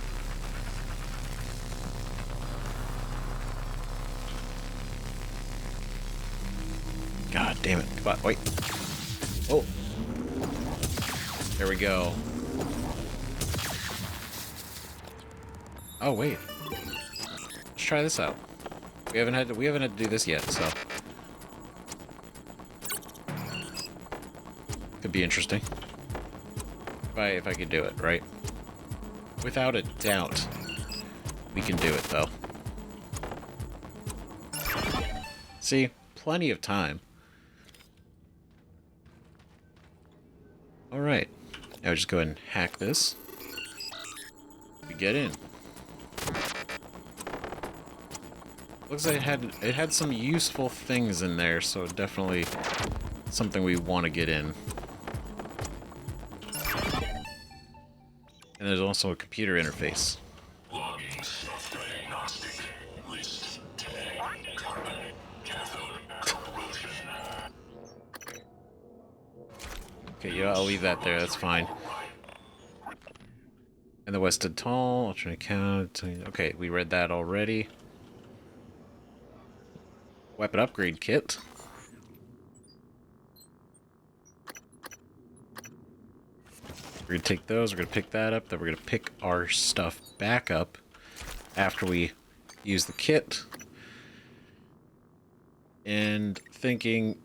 God damn it. Come on, wait. Oh. There we go. Oh, wait. Let's try this out. We haven't had to do this yet, so could be interesting. If I could do it, right? Without a doubt, we can do it, though. See? Plenty of time. Alright. Now just go ahead and hack this. We get in. Looks like it had some useful things in there, so definitely something we want to get in. And there's also a computer interface. Logging self-diagnostic. List tag. Carbon. Cathode corrosion. Okay, yeah, I'll leave that there. That's fine. And the Wested Tall, alternate count. Okay, we read that already. Weapon upgrade kit. We're gonna take those, we're gonna pick that up, then we're gonna pick our stuff back up after we use the kit. And thinking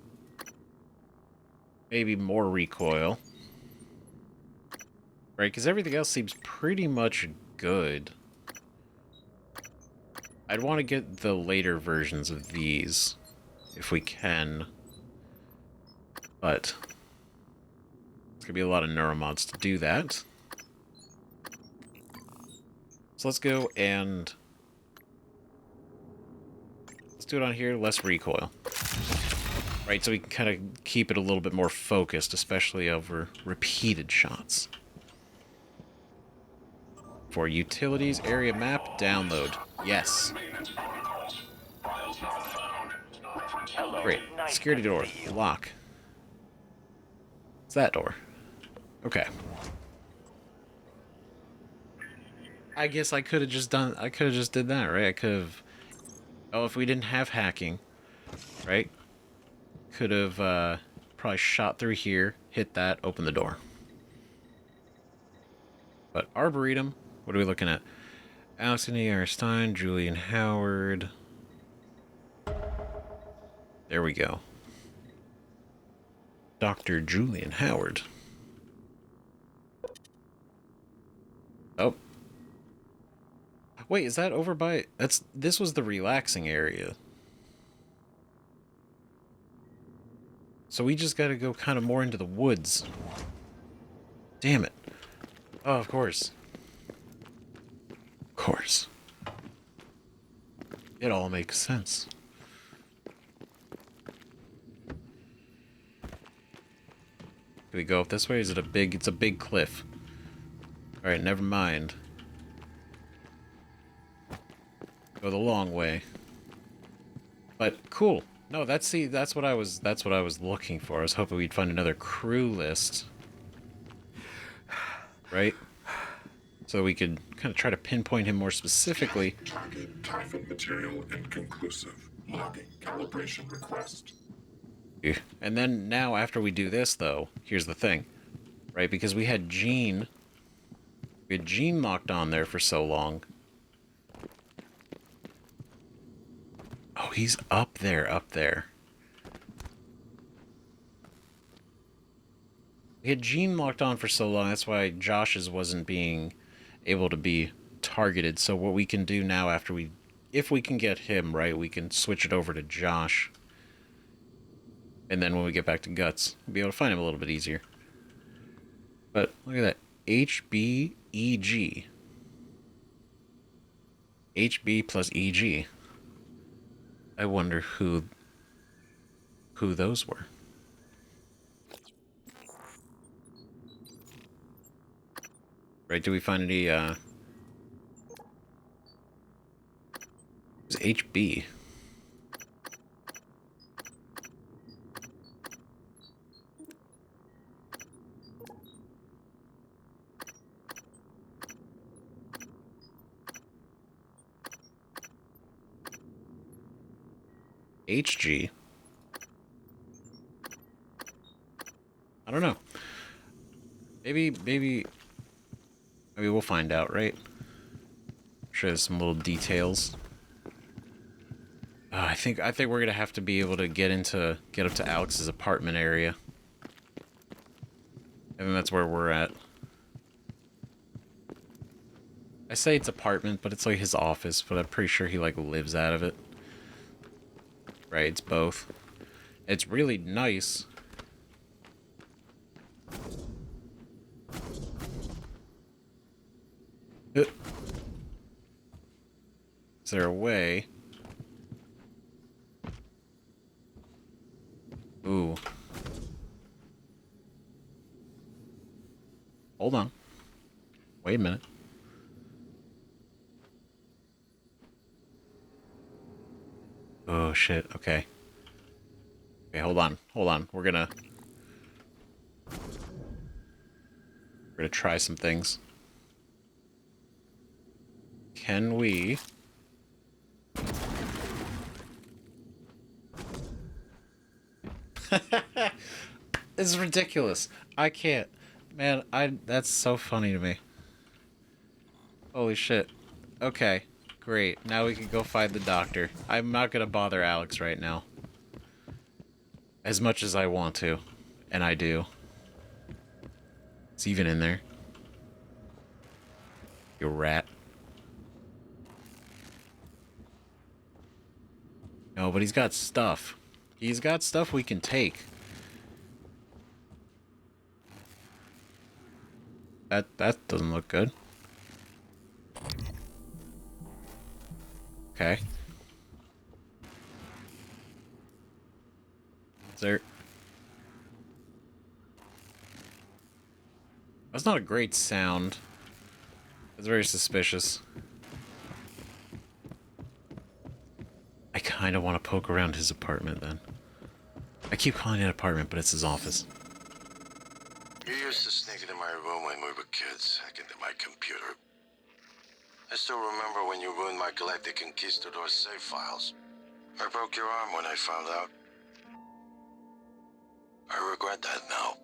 maybe more recoil. Right, because everything else seems pretty much good. I'd want to get the later versions of these, if we can. But it's gonna be a lot of neuromods to do that. So let's go and let's do it on here, less recoil. Right, so we can kind of keep it a little bit more focused, especially over repeated shots. For utilities, area map, download. Yes. Great. Security door. Lock. It's that door. Okay. I guess I could have just did that, right? I could have... Oh, if we didn't have hacking, right? Could have probably shot through here, hit that, open the door. But Arboretum, what are we looking at? Alex and E.R. Stein, Julian Howard. There we go. Dr. Julian Howard. Oh. Wait, is that over by... This was the relaxing area. So we just gotta go kind of more into the woods. Damn it. Oh, of course. Of course. It all makes sense. Can we go up this way? Is it a big... It's a big cliff. Alright, never mind. Go the long way. But cool. No, that's what I was looking for. I was hoping we'd find another crew list. Right? So we could kind of try to pinpoint him more specifically. Target Typhon material inconclusive. Logging calibration request. And then now after we do this though, here's the thing. Right? Because we had Gene locked on there for so long. Oh, he's up there. We had Gene locked on for so long, that's why Josh's wasn't being able to be targeted. So what we can do now if we can get him, right, we can switch it over to Josh. And then when we get back to Guts, we'll be able to find him a little bit easier. But look at that. HBEG. HB plus EG. I wonder who those were. Right, do we find any it's HB. HG. I don't know. Maybe we'll find out, right? I'm sure there's some little details. I think we're gonna have to be able to get up to Alex's apartment area. I think that's where we're at. I say it's apartment, but it's like his office, but I'm pretty sure he like lives out of it. Right, it's both. It's really nice. Is there a way? Ooh. Hold on. Wait a minute. Oh shit, okay. Okay, hold on. We're gonna try some things. Can we... This is ridiculous. I can't. Man, that's so funny to me. Holy shit. Okay, great. Now we can go find the doctor. I'm not gonna bother Alex right now. As much as I want to. And I do. It's even in there. You rat. No, but he's got stuff. He's got stuff we can take. That doesn't look good. Okay. Is there... That's not a great sound. It's very suspicious. I kind of want to poke around his apartment then. I keep calling it an apartment, but it's his office. You used to sneak into my room when we were kids, hack into my computer. I still remember when you ruined my Galactic Conquistador save files. I broke your arm when I found out. I regret that now.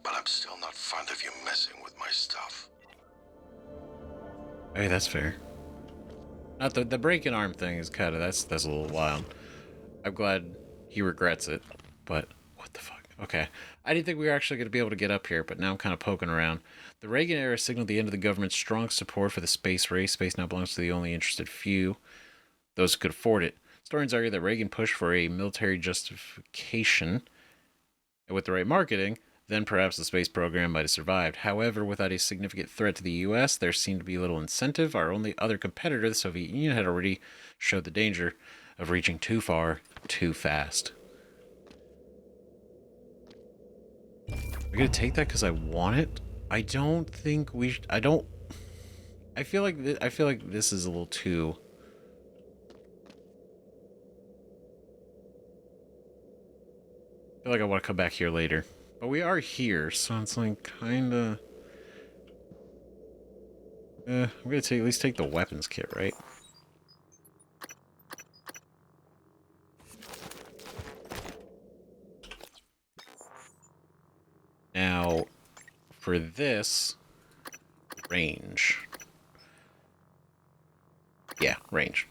But I'm still not fond of you messing with my stuff. Hey, that's fair. Not the breaking arm thing is kind of that's a little wild. I'm glad he regrets it, but what the fuck? Okay, I didn't think we were actually going to be able to get up here, but now I'm kind of poking around. The Reagan era signaled the end of the government's strong support for the space race. Space now belongs to the only interested few, those who could afford it. Historians argue that Reagan pushed for a military justification, and with the right marketing, then perhaps the space program might have survived. However, without a significant threat to the U.S., there seemed to be little incentive. Our only other competitor, the Soviet Union, had already showed the danger of reaching too far, too fast. Am I gonna take that because I want it? I don't think we... I don't... I feel like this is a little too... I feel like I want to come back here later. But we are here, so it's like kinda... I'm gonna at least take the weapons kit, right? Now, for this... range. Yeah, range.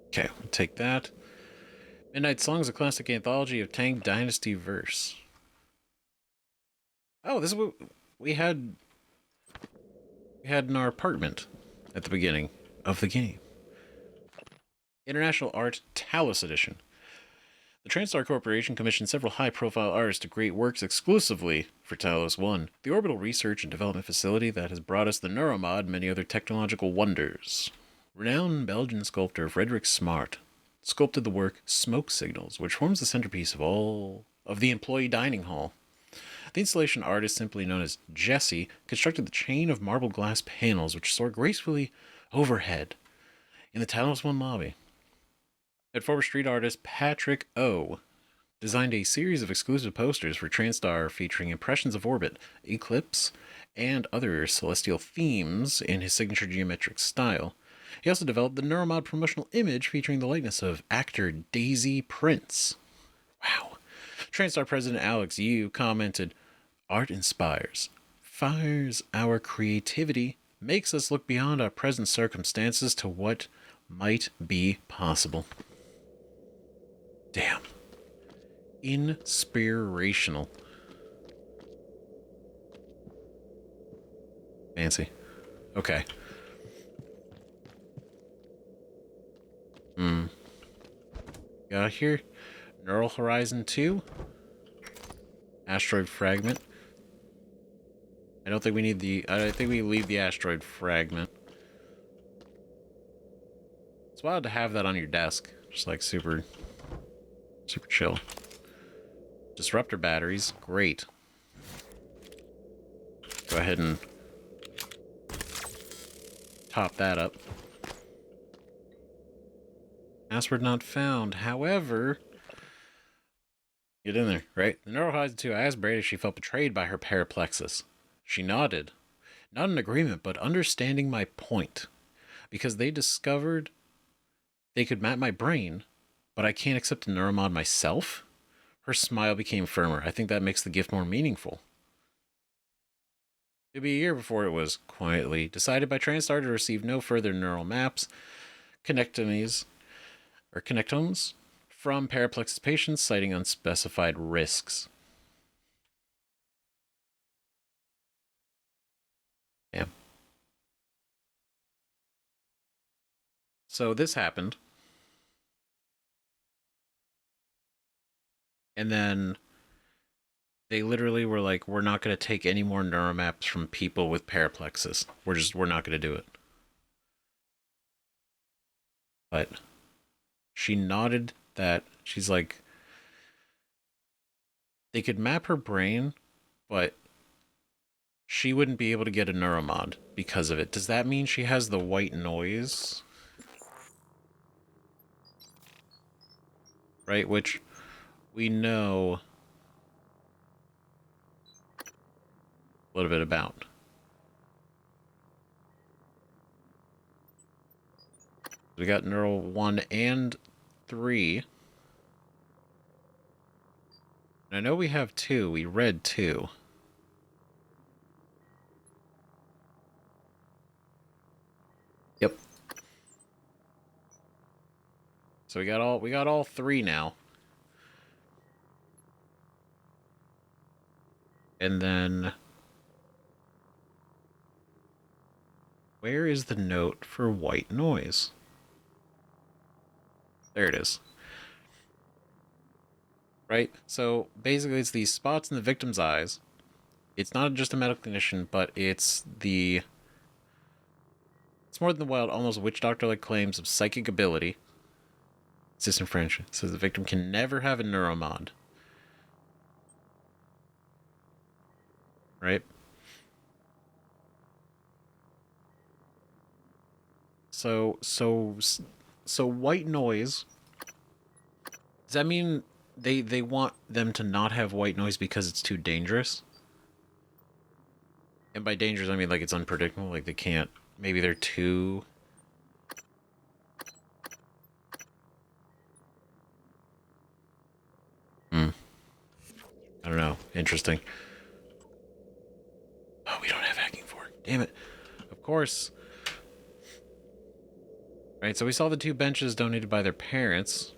Okay, we'll take that. Midnight Song is a classic anthology of Tang Dynasty verse. Oh, this is what we had in our apartment at the beginning of the game. International Art Talos Edition. The TranStar Corporation commissioned several high-profile artists to create works exclusively for Talos 1, the orbital research and development facility that has brought us the Neuromod and many other technological wonders. Renowned Belgian sculptor Frederick Smart sculpted the work Smoke Signals, which forms the centerpiece of all of the employee dining hall. The installation artist, simply known as Jesse, constructed the chain of marble glass panels which soar gracefully overhead in the Talos 1 lobby. And former street artist Patrick O. designed a series of exclusive posters for TranStar featuring impressions of orbit, eclipse, and other celestial themes in his signature geometric style. He also developed the Neuromod promotional image featuring the likeness of actor Daisy Prince. Wow. TranStar President Alex Yu commented, "Art inspires, fires our creativity, makes us look beyond our present circumstances to what might be possible." Damn. Inspirational. Fancy. Okay. Got here. Neural Horizon 2. Asteroid Fragment. I don't think we need the... I think we leave the asteroid fragment. It's wild to have that on your desk. Just like super chill. Disruptor batteries. Great. Go ahead and top that up. Password not found. However, get in there, right? The Neural Horizon 2 asked Brady if she felt betrayed by her paraplexus. She nodded. Not in agreement, but understanding my point. Because they discovered they could map my brain, but I can't accept a neuromod myself? Her smile became firmer. I think that makes the gift more meaningful. It'd be a year before it was quietly decided by TranStar to receive no further neural maps, connectomes from paraplexus patients, citing unspecified risks. Yeah. So this happened. And then they literally were like, we're not going to take any more neuromaps from people with paraplexus. We're not going to do it. But she nodded that she's like, they could map her brain, but she wouldn't be able to get a neuromod because of it. Does that mean she has the white noise? Right, which we know a little bit about. We got neural 1 and 3. And I know we have 2. We read 2. Yep. So we got all 3 now. And then where is the note for white noise? There it is. Right? So basically it's these spots in the victim's eyes. It's not just a medical condition, but it's more than the wild, almost witch doctor-like claims of psychic ability. Assistant French says the victim can never have a neuromod. Right? So white noise. Does that mean they want them to not have white noise because it's too dangerous? And by dangerous, I mean like it's unpredictable. Like they can't. Maybe they're too. I don't know. Interesting. Oh, we don't have hacking for it. Damn it. Of course. Right, so we saw the 2 benches donated by their parents.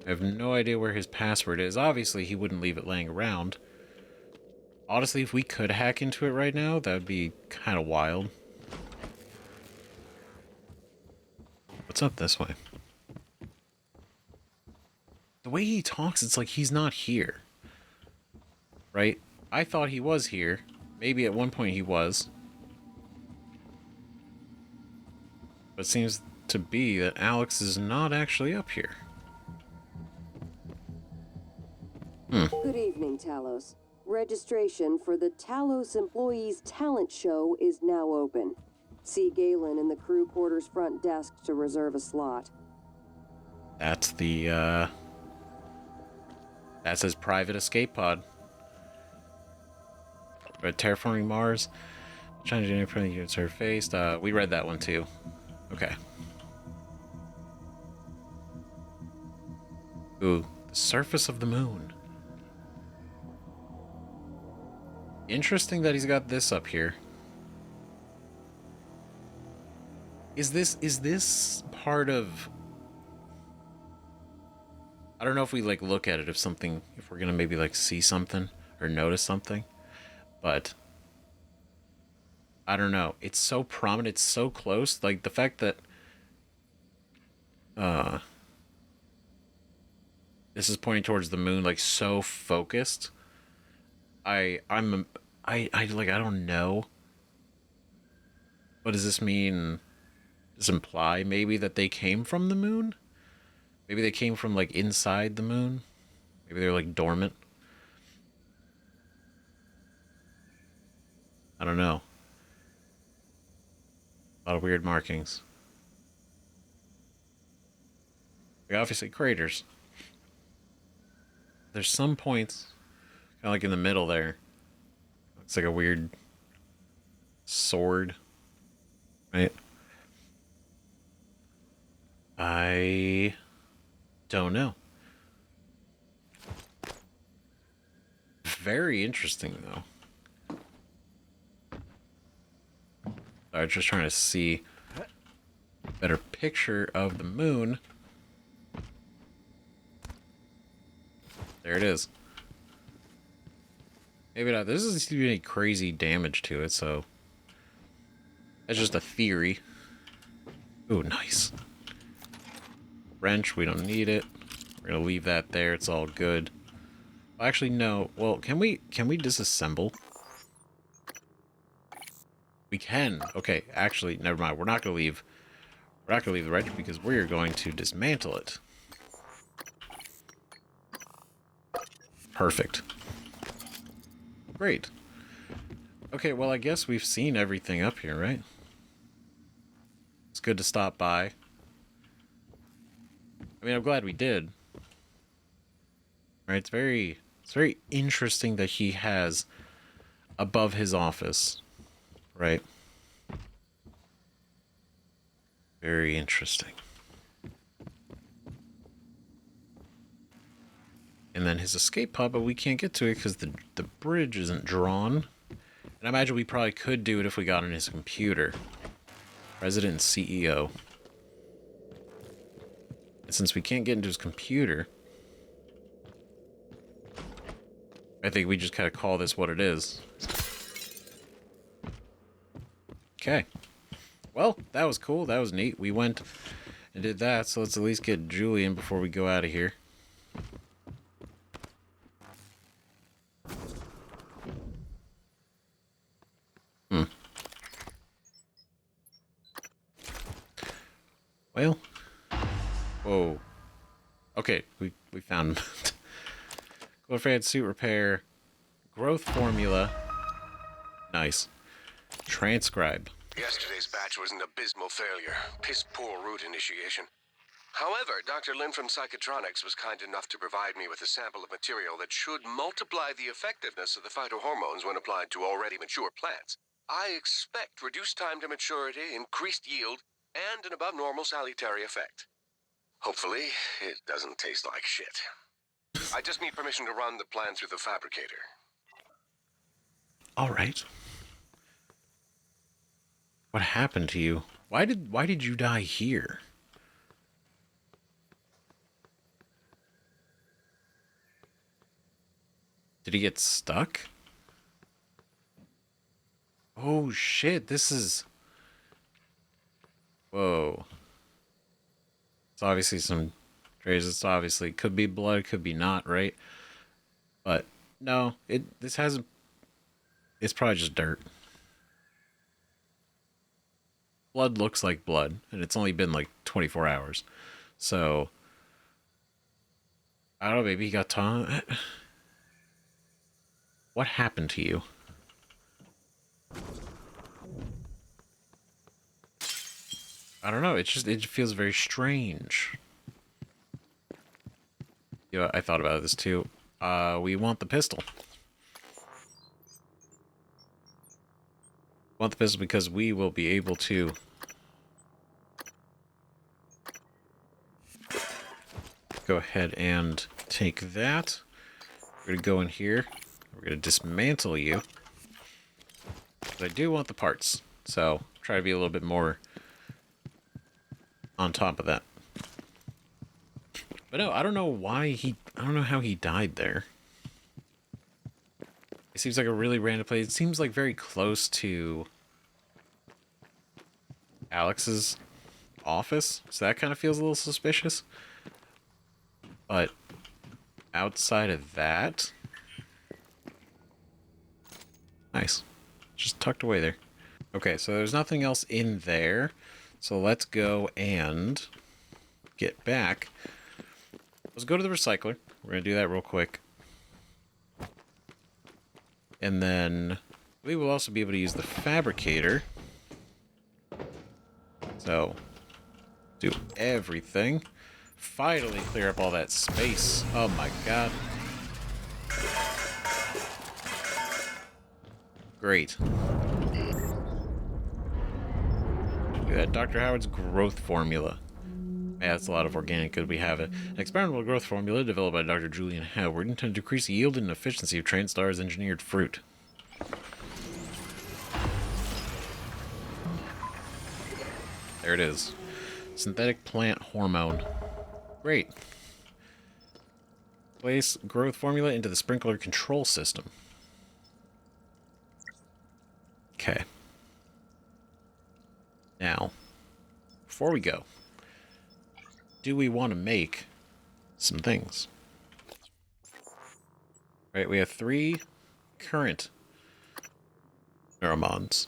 I have no idea where his password is. Obviously, he wouldn't leave it laying around. Honestly, if we could hack into it right now, that would be kind of wild. What's up this way? the way he talks, it's like he's not here. Right? I thought he was here. Maybe at one point he was. But it seems to be that Alex is not actually up here. Good evening, Talos. Registration for the Talos Employees Talent Show is now open. See Galen in the crew quarters front desk to reserve a slot. That's the, that's his private escape pod. But terraforming Mars. Trying to do anything units are faced. We read that one too. Okay. Ooh, the surface of the moon. Interesting that he's got this up here. Is this part of... I don't know if we like look at it if we're gonna maybe like see something or notice something, but I don't know. It's so prominent, it's so close. Like the fact that this is pointing towards the moon, like so focused. I don't know. What does this mean? Does this imply maybe that they came from the moon? Maybe they came from like inside the moon? Maybe they're like dormant? I don't know. A lot of weird markings. Like obviously craters. There's some points, kind of like in the middle there. It's like a weird sword, right? I don't know. Very interesting, though. I was just trying to see a better picture of the moon. There it is. Maybe not. This doesn't seem to be any crazy damage to it, so that's just a theory. Ooh, nice. Wrench, we don't need it. We're gonna leave that there. It's all good. Actually, no. Well, can we disassemble? We can. Okay, actually, never mind. We're not gonna leave. We're not gonna leave the wrench because we're going to dismantle it. Perfect. Great. Okay, well, I guess we've seen everything up here, right? It's good to stop by. I mean, I'm glad we did. Right? It's very interesting that he has above his office, right? Very interesting. And then his escape pod, but we can't get to it because the bridge isn't drawn. And I imagine we probably could do it if we got on his computer. President and CEO. And since we can't get into his computer, I think we just kind of call this what it is. Okay. Well, that was cool. That was neat. We went and did that, so let's at least get Julian before we go out of here. Well, whoa. Okay, we found him. Glorified suit repair, growth formula. Nice. Transcribe. Yesterday's batch was an abysmal failure. Piss poor route initiation. However, Dr. Lin from Psychotronics was kind enough to provide me with a sample of material that should multiply the effectiveness of the phytohormones when applied to already mature plants. I expect reduced time to maturity, increased yield, and an above normal salutary effect. Hopefully, it doesn't taste like shit. I just need permission to run the plan through the fabricator. All right. What happened to you? Why did you die here? Did he get stuck? Oh shit, this is... Whoa. It's obviously some It's obviously could be blood, could be not, right? But no, this hasn't. It's probably just dirt. Blood looks like blood, and it's only been like 24 hours. So I don't know. Maybe he got taught. What happened to you? I don't know. It just feels very strange. You know, I thought about this too. We want the pistol. Want the pistol because we will be able to go ahead and take that. We're gonna go in here. We're gonna dismantle you. But I do want the parts, so try to be a little bit more on top of that. But no, I don't know why I don't know how he died there. It seems like a really random place. It seems like very close to Alex's office, so that kind of feels a little suspicious. But outside of that, nice. Just tucked away there. Okay, so there's nothing else in there. So let's go and get back. Let's go to the recycler. We're going to do that real quick. And then we will also be able to use the fabricator. So, do everything. Finally clear up all that space. Oh my god. Great. Look at that, Dr. Howard's growth formula. Yeah, that's a lot of organic good. We have it. An experimental growth formula developed by Dr. Julian Howard intended to decrease the yield and efficiency of TranStar's engineered fruit. There it is. Synthetic plant hormone. Great. Place growth formula into the sprinkler control system. Okay. Now, before we go, do we want to make some things? Right, we have 3 current neuromons.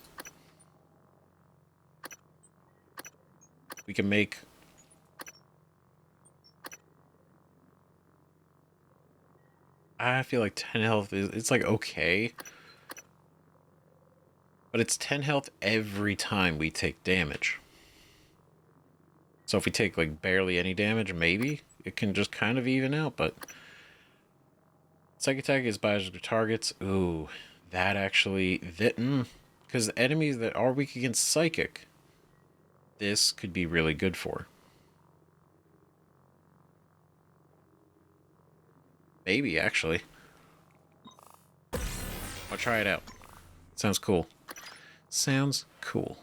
We can make I feel like 10 health is it's like okay. But it's 10 health every time we take damage. So if we take like barely any damage, maybe it can just kind of even out, but Psychic attack is biological targets. Ooh, that actually because the enemies that are weak against psychic, this could be really good for. Maybe actually. I'll try it out. Sounds cool. Sounds cool.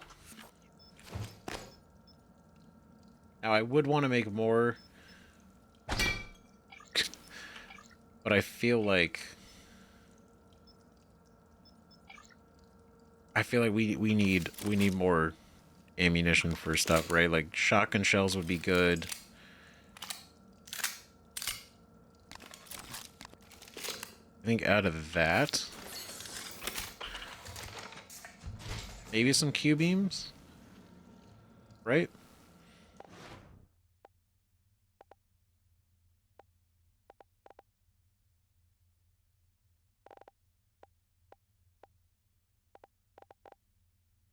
Now, I would want to make more, but I feel like we need more ammunition for stuff, right? Like shotgun shells would be good. I think out of that, maybe some Q-beams, right?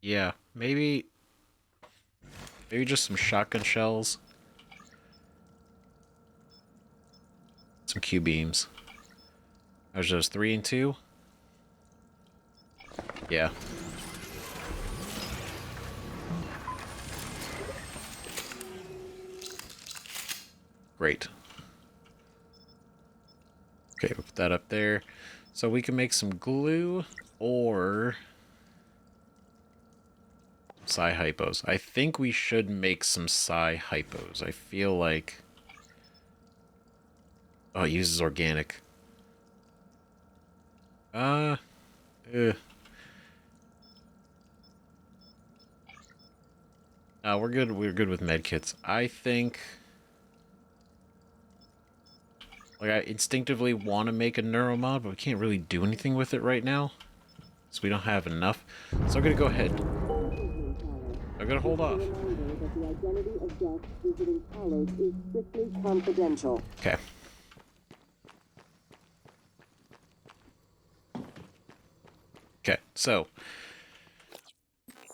Yeah, maybe just some shotgun shells. Some Q-beams. There's just 3 and 2. Yeah. Great. Okay, we'll put that up there. So we can make some glue or Psi-hypos. I think we should make some Psi-hypos. I feel like... Oh, it uses organic. No, we're good. We're good with medkits. I think Like, I instinctively want to make a neuromod, but we can't really do anything with it right now. So we don't have enough. So I'm going to go ahead. I'm going to hold off. The identity of guests visiting Talos is strictly confidential. Okay. Okay, so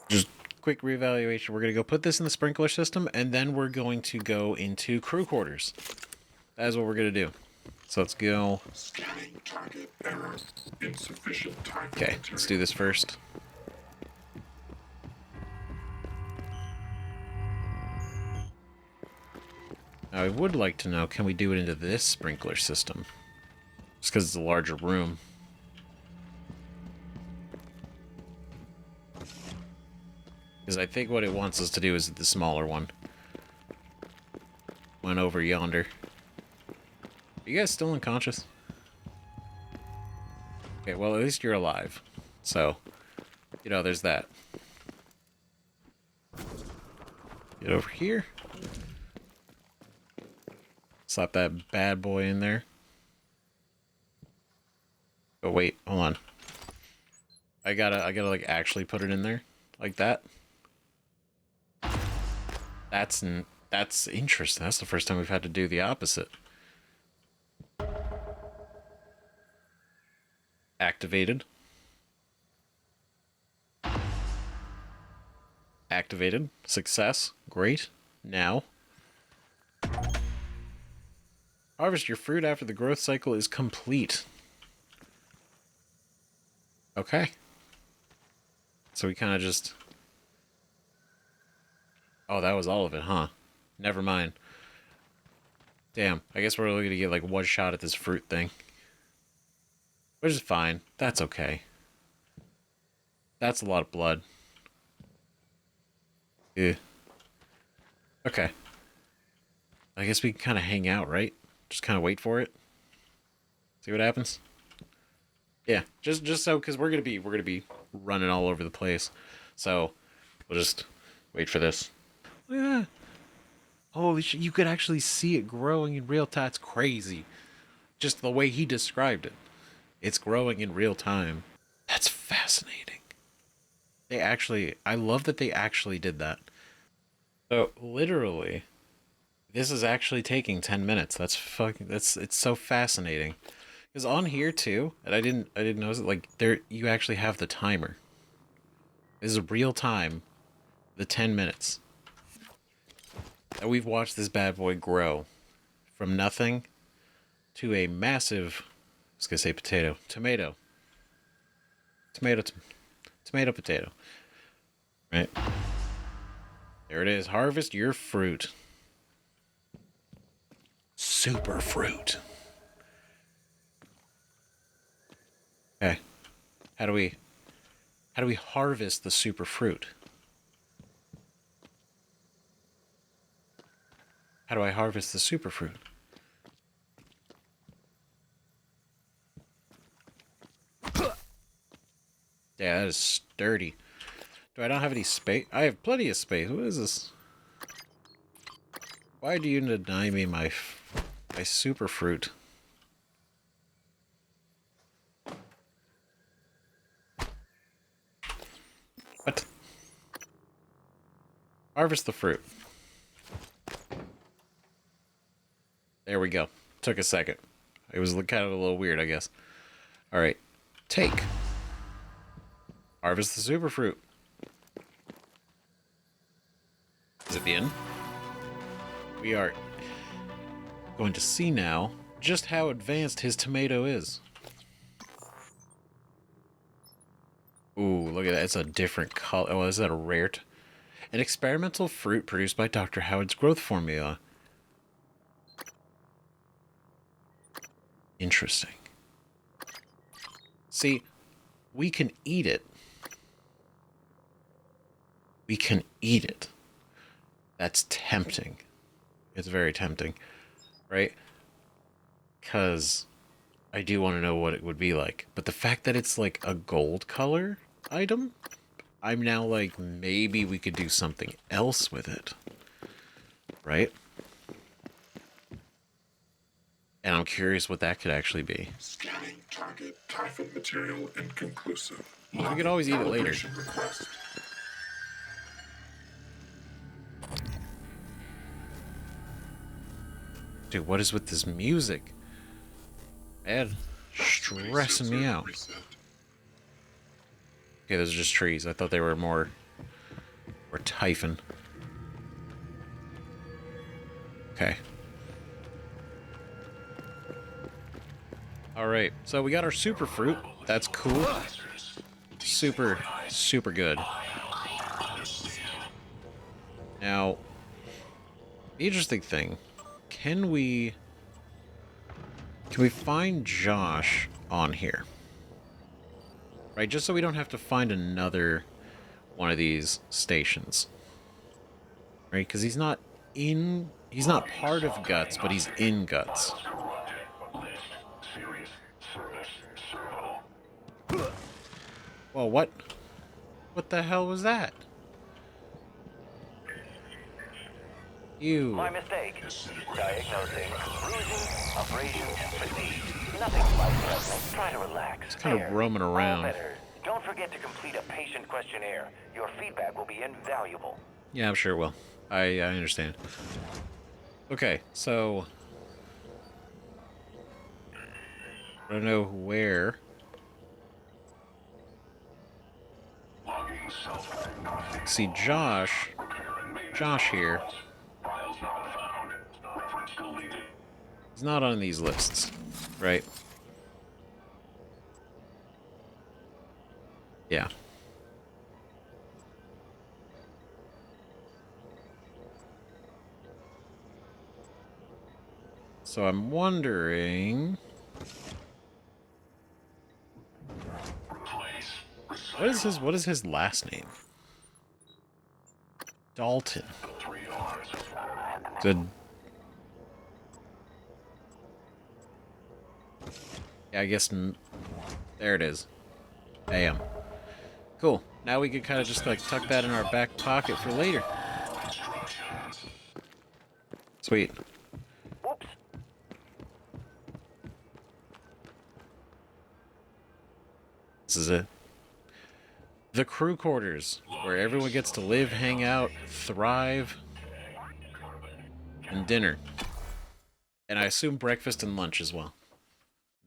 just quick reevaluation. We're going to go put this in the sprinkler system, and then we're going to go into crew quarters. That's what we're going to do. So let's go. Scanning target error. Insufficient time. Okay, let's do this first. Now, I would like to know, can we do it into this sprinkler system? Just because it's a larger room. Because I think what it wants us to do is the smaller one. One over yonder. Are you guys still unconscious? Okay, well, at least you're alive. So, you know, there's that. Get over here. Slap that bad boy in there. Oh, wait, hold on. I gotta, like, actually put it in there. Like that. That's interesting. That's the first time we've had to do the opposite. Activated. Activated. Success. Great. Now. Harvest your fruit after the growth cycle is complete. Okay. So we kind of just... Oh, that was all of it, huh? Never mind. Damn, I guess we're only gonna get like one shot at this fruit thing. Which is fine. That's okay. That's a lot of blood. Yeah. Okay. I guess we can kind of hang out, right? Just kind of wait for it. See what happens. Yeah, just so, because we're gonna be running all over the place. So we'll just wait for this. Yeah. Holy shit, you could actually see it growing in real time. That's crazy. Just the way he described it. It's growing in real time. That's fascinating. I love that they actually did that. So, literally, this is actually taking 10 minutes. It's so fascinating. Because on here too, and I didn't notice it, like, you actually have the timer. This is real time, the 10 minutes. And we've watched this bad boy grow from nothing to a massive, I was going to say potato. Tomato, potato. Right? There it is. Harvest your fruit. Super fruit. Okay. How do we harvest the super fruit? How do I harvest the superfruit? Yeah, that is sturdy. Do I not have any space? I have plenty of space. What is this? Why do you deny me my superfruit? What? Harvest the fruit. There we go. Took a second. It was kind of a little weird, I guess. All right. Take. Harvest the superfruit. Is it the end? We are going to see now just how advanced his tomato is. Ooh, look at that. It's a different color. Oh, is that a rare? An experimental fruit produced by Dr. Howard's growth formula. Interesting. See, we can eat it. We can eat it. That's tempting. It's very tempting, right? Because I do want to know what it would be like. But the fact that it's like a gold color item, I'm now like, maybe we could do something else with it. Right? And I'm curious what that could actually be. Scanning target typhon material inconclusive. We could always eat it later. Calibration request. Dude, what is with this music? Man, stressing me out. Reset. Okay, those are just trees. I thought they were more typhon. Okay. Alright, so we got our super fruit. That's cool. Super, super good. Now, the interesting thing, can we find Josh on here? Right, just so we don't have to find another one of these stations. Right, because he's not part of Guts, but he's in Guts. Well, what the hell was that? You. My mistake. Diagnosing bruising, abrasion, fatigue. Nothing life-threatening. Try to relax. It's kind of roaming All around. better. Don't forget to complete a patient questionnaire. Your feedback will be invaluable. Yeah, I'm sure it will. I understand. Okay, so I don't know where. See, Josh here. He's not on these lists, right? Yeah. So I'm wondering, what is his last name? Dalton. Good. Yeah, I guess there it is. Bam. Cool. Now we could kind of just like tuck that in our back pocket for later. Sweet. Whoops. This is it. The crew quarters, where everyone gets to live, hang out, thrive, and dinner. And I assume breakfast and lunch as well.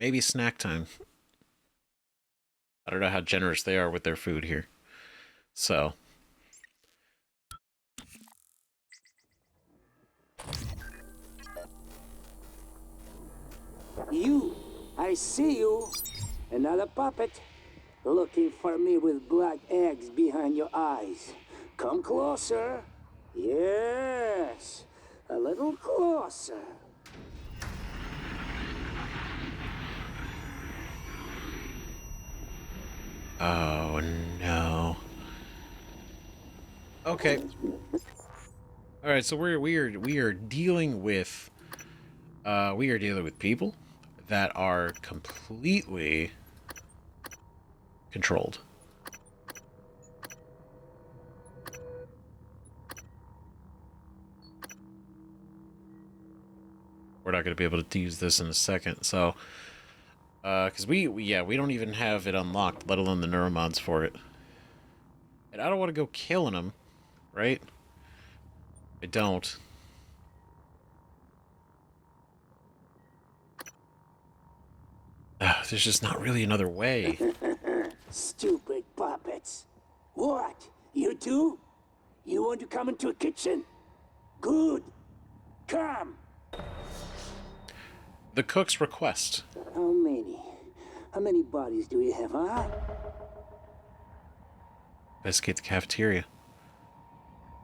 Maybe snack time. I don't know how generous they are with their food here. So. You, I see you. Another puppet. Looking for me with black eggs behind your eyes. Come closer. Yes, a little closer. Oh no. Okay. All right, so we are dealing with people that are completely controlled. We're not going to be able to use this in a second, so because we don't even have it unlocked, let alone the neuromods for it. And I don't want to go killing them, right? I don't. There's just not really another way. Stupid puppets. What? You too? You want to come into a kitchen? Good. Come. The cook's request. How many? How many bodies do we have, huh? Investigate the cafeteria.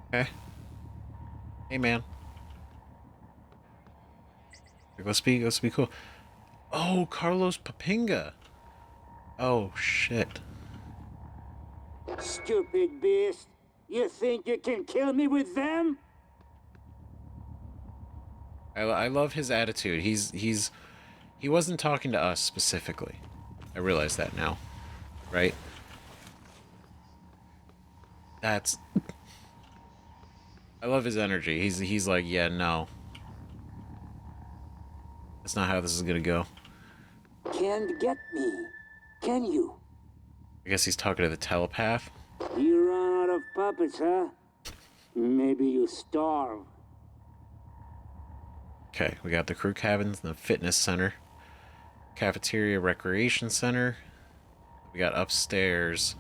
Okay. Hey, man. Let's be cool. Oh, Carlos Papinga. Oh, shit. Stupid beast. You think you can kill me with them? I love his attitude. He wasn't talking to us specifically. I realize that now. Right? That's... I love his energy. He's like, yeah, no. That's not how this is gonna go. Can't get me, can you? I guess he's talking to the telepath. You run out of puppets, huh? Maybe you starve. Okay, we got the crew cabins, the fitness center, cafeteria, recreation center. We got upstairs.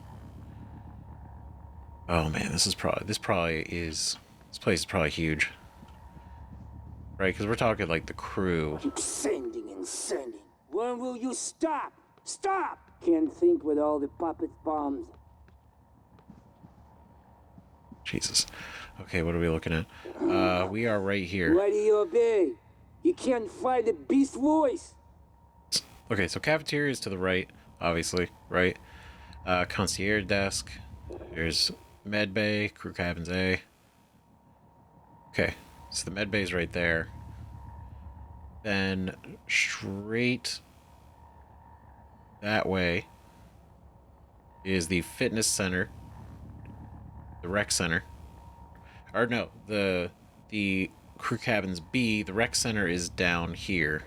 Oh man, this place is probably huge. Right, because we're talking like the crew. Keep sending and sending. When will you stop? Stop! Can't think with all the puppet bombs. Jesus. Okay, what are we looking at? We are right here. Why do you obey? You can't fight the beast voice. Okay, so cafeteria is to the right, obviously, right? Concierge desk. There's med bay, crew cabins A. Okay, so the med bay is right there. Then straight that way is the fitness center, the rec center. Or no, the crew cabins B. The rec center is down here.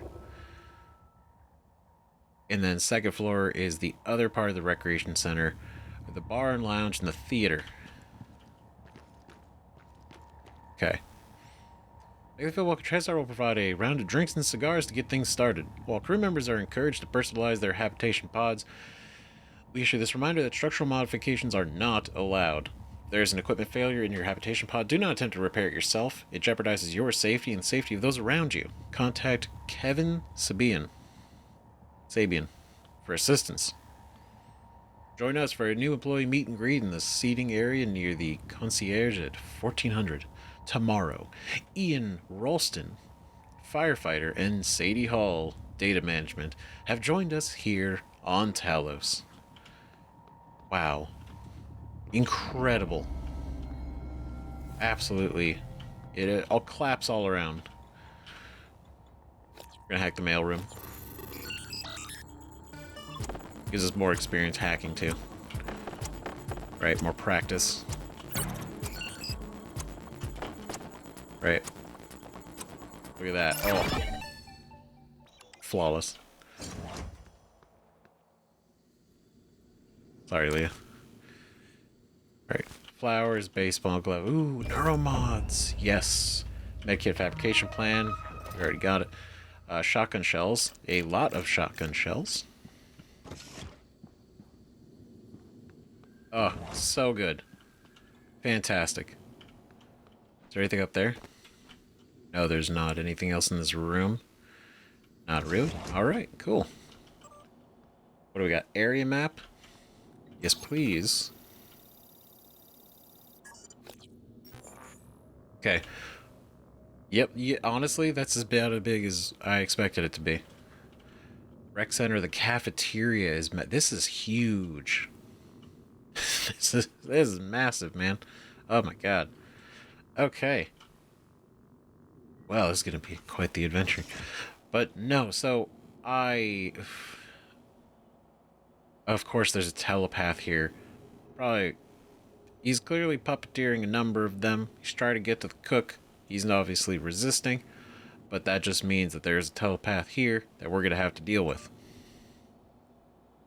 And then second floor is the other part of the recreation center, the bar and lounge and the theater. Okay. Bakersfield Walker TriStar will provide a round of drinks and cigars to get things started. While crew members are encouraged to personalize their habitation pods, we issue this reminder that structural modifications are not allowed. If there is an equipment failure in your habitation pod, do not attempt to repair it yourself. It jeopardizes your safety and the safety of those around you. Contact Kevin Sabian for assistance. Join us for a new employee meet and greet in the seating area near the concierge at 1400 tomorrow. Ian Ralston, firefighter, and Sadie Hall, data management, have joined us here on Talos. Wow. Incredible. Absolutely. It all claps all around. We're gonna hack the mailroom. Gives us more experience hacking too. Right, more practice. Right. Look at that. Oh. Flawless. Sorry, Leah. Right. Flowers, baseball glove. Ooh, neuromods. Yes. Medkit fabrication plan. We already got it. Shotgun shells. A lot of shotgun shells. Oh, so good. Fantastic. Is there anything up there? No, there's not. Anything else in this room? Not really. Alright, cool. What do we got? Area map? Yes, please. Okay. Yep, honestly, that's about as big as I expected it to be. Rec center, the cafeteria is... This is huge. This is massive, man. Oh my god. Okay. Well, this is going to be quite the adventure. But no, so of course there's a telepath here. Probably... He's clearly puppeteering a number of them. He's trying to get to the cook. He's obviously resisting. But that just means that there's a telepath here that we're going to have to deal with.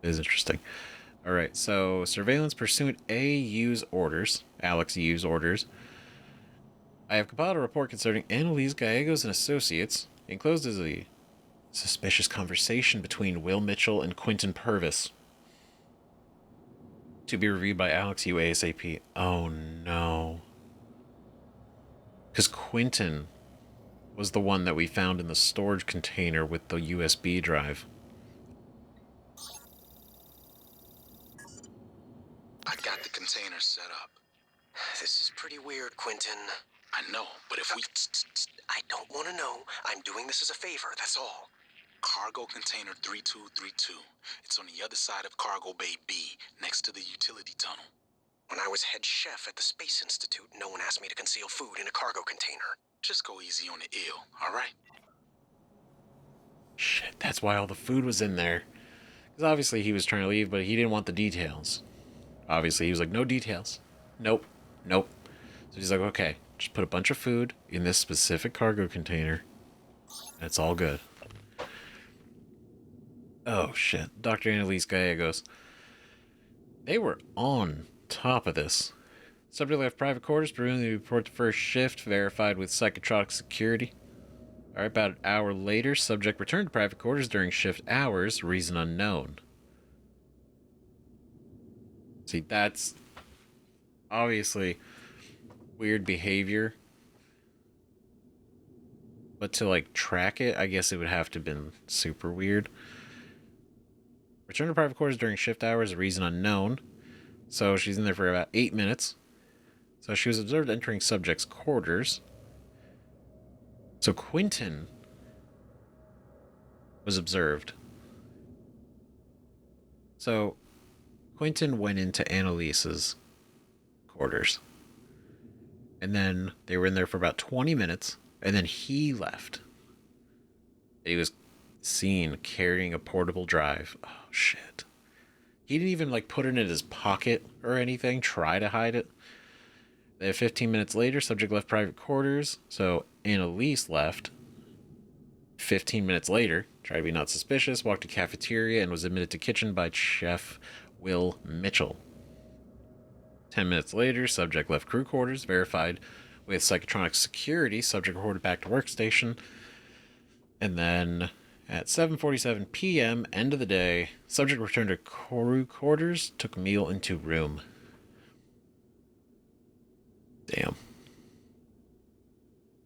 It is interesting. Alright, so surveillance pursuant A. Use orders. Alex use orders. I have compiled a report concerning Annalise Gallegos and Associates. Enclosed is a suspicious conversation between Will Mitchell and Quentin Purvis. To be reviewed by Alex U ASAP. Oh no. Because Quentin was the one that we found in the storage container with the USB drive. I got the container set up. This is pretty weird, Quentin. I know, but if we... I don't want to know. I'm doing this as a favor, that's all. Cargo container 3232. It's on the other side of Cargo Bay B, next to the utility tunnel. When I was head chef at the Space Institute, no one asked me to conceal food in a cargo container. Just go easy on the ill, alright? Shit, that's why all the food was in there. Because obviously he was trying to leave, but he didn't want the details. Obviously, he was like, no details. Nope. Nope. So he's like, okay, just put a bunch of food in this specific cargo container. And it's all good. Oh shit. Dr. Annalise Gallegos. They were on top of this. Subject left private quarters, perusing the report the first shift, verified with psychotronic security. Alright, about an hour later, subject returned to private quarters during shift hours, reason unknown. See, that's obviously weird behavior. But to, like, track it, I guess it would have to have been super weird. Returned to private quarters during shift hours, reason unknown. So she's in there for about 8 minutes. So she was observed entering subject's quarters. So Quentin was observed. So Quentin went into Annalise's quarters. And then they were in there for about 20 minutes. And then he left. He was seen carrying a portable drive. Oh, shit. He didn't even, like, put it in his pocket or anything, try to hide it. Then 15 minutes later, subject left private quarters. So Annalise left. 15 minutes later, tried to be not suspicious, walked to cafeteria and was admitted to kitchen by Chef Will Mitchell. 10 minutes later, subject left crew quarters, verified with psychotronic security, subject reported back to workstation. And then at 7:47 p.m., end of the day, subject returned to crew quarters, took meal into room. Damn.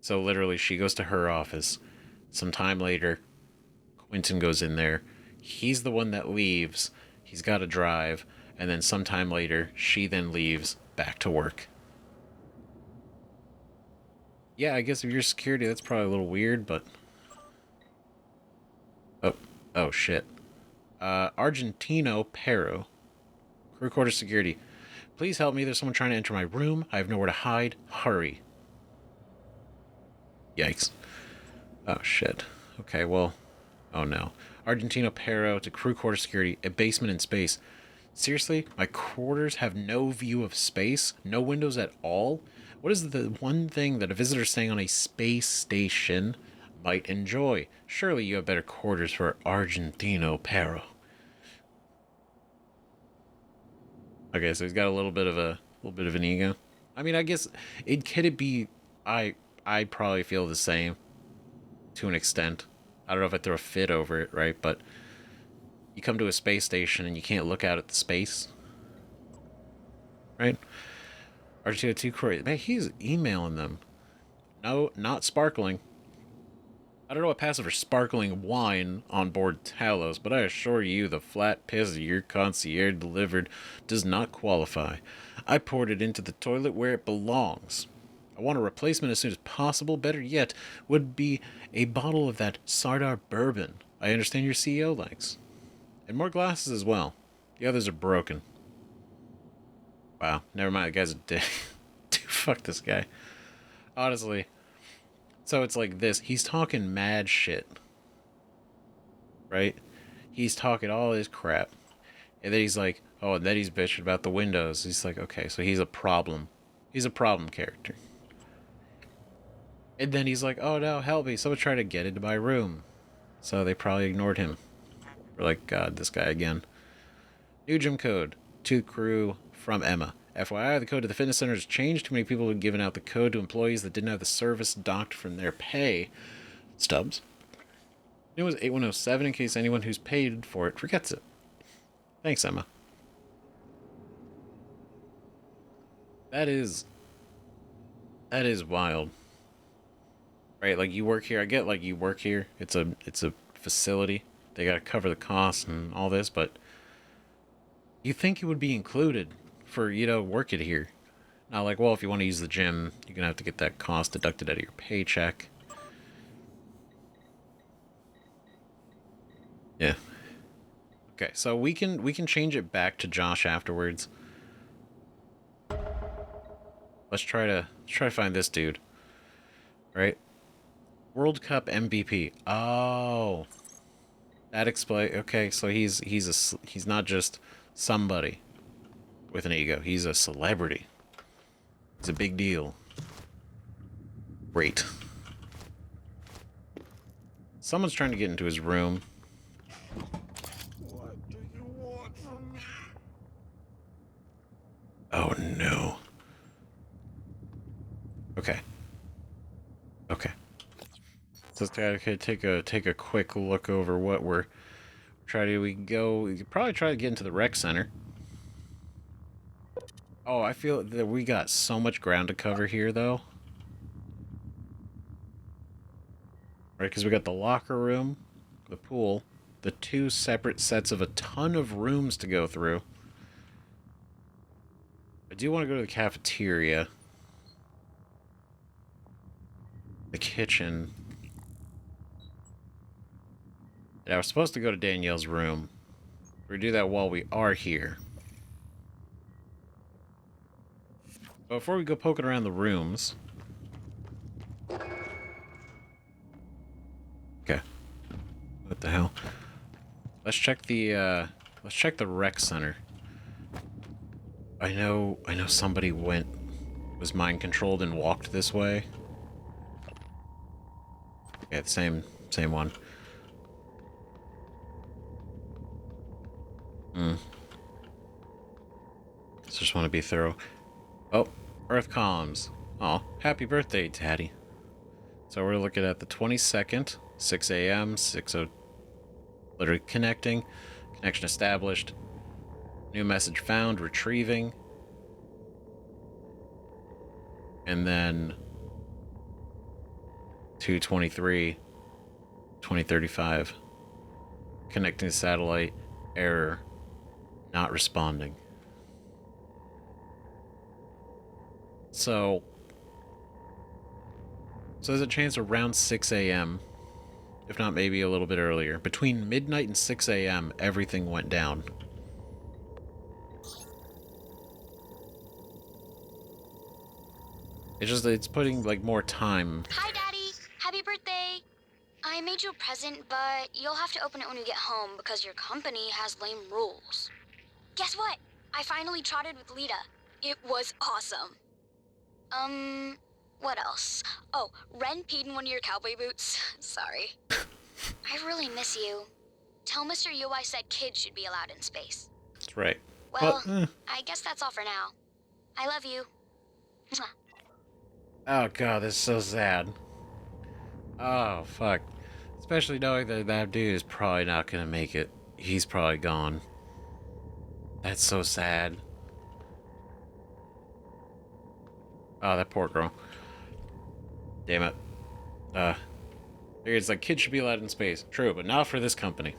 So literally, she goes to her office. Some time later, Quentin goes in there. He's the one that leaves. He's got to drive. And then sometime later, she then leaves back to work. Yeah, I guess if you're security, that's probably a little weird, but... Oh shit. Argentino Pero. Crew quarters security. Please help me, there's someone trying to enter my room. I have nowhere to hide. Hurry. Yikes. Oh shit. Okay, well... Oh no. Argentino Pero to crew quarters security. A basement in space. Seriously? My quarters have no view of space? No windows at all? What is the one thing that a visitor staying on a space station might enjoy? Surely you have better quarters for Argentino Pero. Okay, so he's got a little bit of an ego. I mean, I guess could it be I probably feel the same to an extent. I don't know if I throw a fit over it, right? But you come to a space station and you can't look out at the space, right? Argentina 2 Croy. Man, he's emailing them. No, not sparkling. I don't know what passes for sparkling wine on board Talos, but I assure you the flat piss your concierge delivered does not qualify. I poured it into the toilet where it belongs. I want a replacement as soon as possible. Better yet would be a bottle of that Sardar bourbon I understand your CEO likes. And more glasses as well. The others are broken. Wow, never mind, the guy's a dick. Dude, fuck this guy. Honestly. So it's like this. He's talking mad shit. Right? He's talking all this crap. And then he's like, oh, and then he's bitching about the windows. He's like, okay, so he's a problem. He's a problem character. And then he's like, oh no, help me. Someone tried to get into my room. So they probably ignored him. We're like, God, this guy again. New gym code. To crew from Emma. FYI, the code to the fitness center has changed. Too many people have given out the code to employees that didn't have the service docked from their pay stubs. It was 8107 in case anyone who's paid for it forgets it. Thanks, Emma. That is wild. Right, like you work here. I get like you work here. It's a facility. They gotta cover the costs and all this, but you think it would be included for, working here. Not like, well, if you want to use the gym, you're gonna have to get that cost deducted out of your paycheck. Yeah. Okay, so we can change it back to Josh afterwards. Let's try to find this dude. Right? World Cup MVP. Oh. That explains. Okay, so he's not just somebody with an ego. He's a celebrity. It's a big deal. Great. Someone's trying to get into his room. Okay. Okay. So let's take a quick look over what we're trying to. We could probably try to get into the rec center. Oh, I feel that we got so much ground to cover here, though. Right, because we got the locker room, the pool, the two separate sets of a ton of rooms to go through. I do want to go to the cafeteria. The kitchen. Yeah, I was supposed to go to Danielle's room. We do that while we are here. But before we go poking around the rooms... Okay. What the hell? Let's check the rec center. I know somebody was mind controlled and walked this way. Yeah, the same one. Just want to be thorough. Oh, Earth columns. Oh, happy birthday, Daddy. So we're looking at the 22nd, 6 a.m., 6:00. Literally connecting. Connection established. New message found, retrieving. And then 2:23, 2035. Connecting to satellite. Error. Not responding. So there's a chance around 6 a.m., if not maybe a little bit earlier. Between midnight and 6 a.m., everything went down. It's putting, like, more time. Hi, Daddy. Happy birthday. I made you a present, but you'll have to open it when you get home because your company has lame rules. Guess what? I finally trotted with Lita. It was awesome. What else? Oh, Ren peed in one of your cowboy boots. Sorry. I really miss you. Tell Mr. Yu I said kids should be allowed in space. That's right. Well, I guess that's all for now. I love you. Mwah. Oh god, this is so sad. Oh, fuck. Especially knowing that that dude is probably not gonna make it. He's probably gone. That's so sad. Oh, that poor girl. Damn it. It's like kids should be allowed in space. True, but not for this company.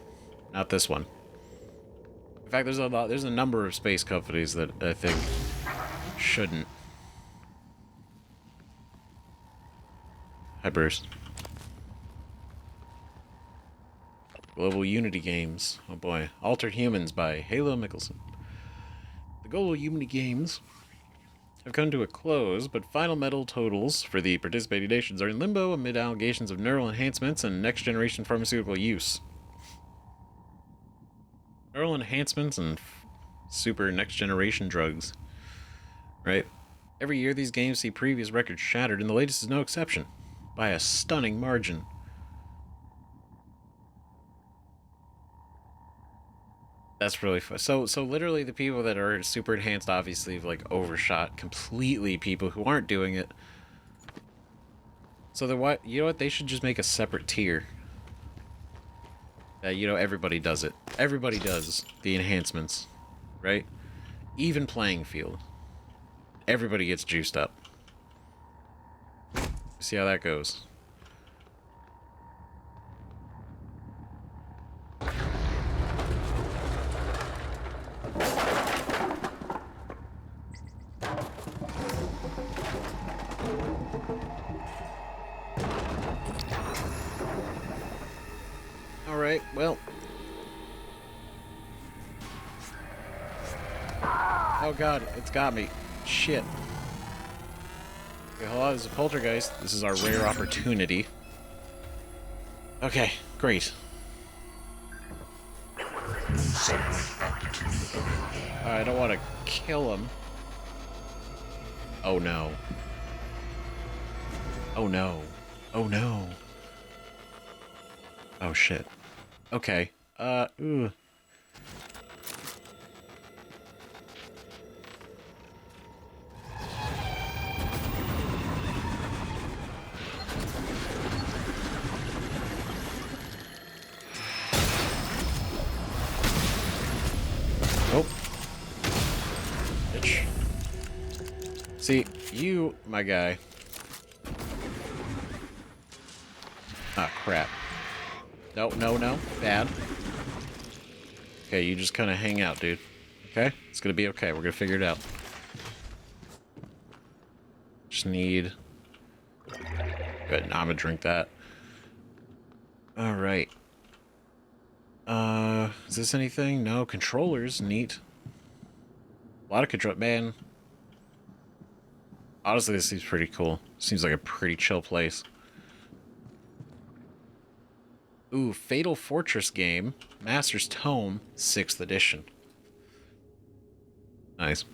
Not this one. In fact, there's a number of space companies that I think shouldn't. Hi, Bruce. Global Unity Games. Oh boy. Altered Humans by Halo Mickelson. The Global Unity Games have come to a close, but final medal totals for the participating nations are in limbo amid allegations of neural enhancements and next-generation pharmaceutical use. Neural enhancements and super next-generation drugs. Right? Every year these games see previous records shattered, and the latest is no exception. By a stunning margin. That's really fun. So literally the people that are super enhanced obviously have, like, overshot completely people who aren't doing it. So then you know what? They should just make a separate tier. You know, everybody does it. Everybody does the enhancements. Right? Even playing field. Everybody gets juiced up. See how that goes. Alright, well. Oh god, it's got me. Shit. Okay, hold on, this is a poltergeist. This is our rare opportunity. Okay, great. I don't want to kill him. Oh no. Oh no. Oh no. Oh shit. Okay. Ooh. See, you, my guy. Ah, crap. No, no, no. Bad. Okay, you just kind of hang out, dude. Okay? It's gonna be okay. We're gonna figure it out. Just need... Good, now I'm gonna drink that. Alright. Is this anything? No, controllers. Neat. A lot of control... Man. Honestly, this seems pretty cool. Seems like a pretty chill place. Ooh, Fatal Fortress game. Master's Tome, 6th edition. Nice.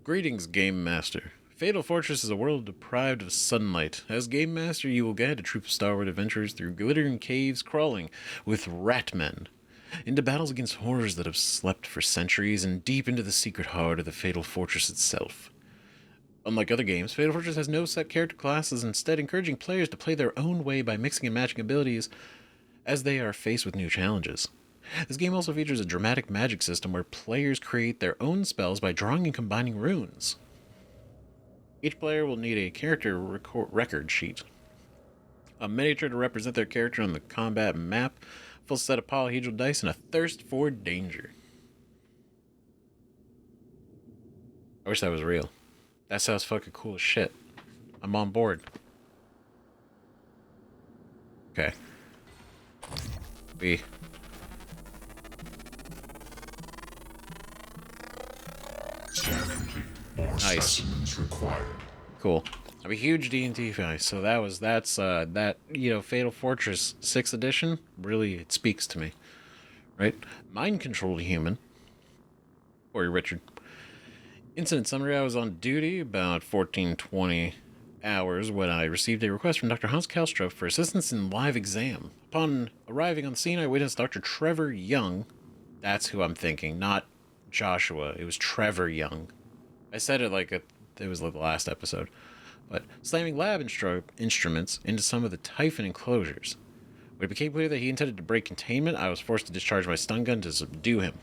Greetings, Game Master. Fatal Fortress is a world deprived of sunlight. As Game Master, you will guide a troop of starward adventurers through glittering caves crawling with ratmen into battles against horrors that have slept for centuries and deep into the secret heart of the Fatal Fortress itself. Unlike other games, Fatal Fortress has no set character classes, instead encouraging players to play their own way by mixing and matching abilities as they are faced with new challenges. This game also features a dramatic magic system where players create their own spells by drawing and combining runes. Each player will need a character record sheet, a miniature to represent their character on the combat map, a full set of polyhedral dice, and a thirst for danger. I wish that was real. That sounds fucking cool as shit. I'm on board. Okay. Scan complete. More Nice. specimens required. Cool. I'm a huge D&D fan, so that's Fatal Fortress 6th edition, really, it speaks to me. Right? Mind-controlled human. Or Richard. Incident summary: I was on duty about 14-20 hours when I received a request from Dr. Hans Kalstrup for assistance in live exam. Upon arriving on the scene, I witnessed Dr. Trevor Young. That's who I'm thinking, not Joshua. It was Trevor Young. I said it like it was like the last episode. But slamming lab instruments into some of the Typhon enclosures. When it became clear that he intended to break containment, I was forced to discharge my stun gun to subdue him.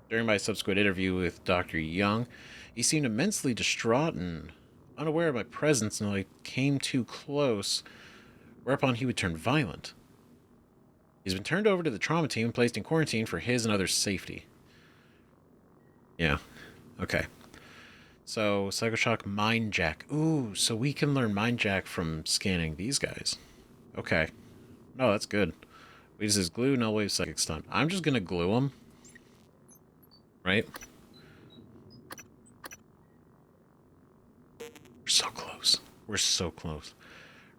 During my subsequent interview with Dr. Young, he seemed immensely distraught and unaware of my presence until I came too close, whereupon he would turn violent. He's been turned over to the trauma team and placed in quarantine for his and others' safety. Yeah. Okay. So, Psychoshock Mind Jack. Ooh, so we can learn Mind Jack from scanning these guys. Okay. No, that's good. We just glue, null wave, psychic stun. I'm just gonna glue them. Right? We're so close. We're so close.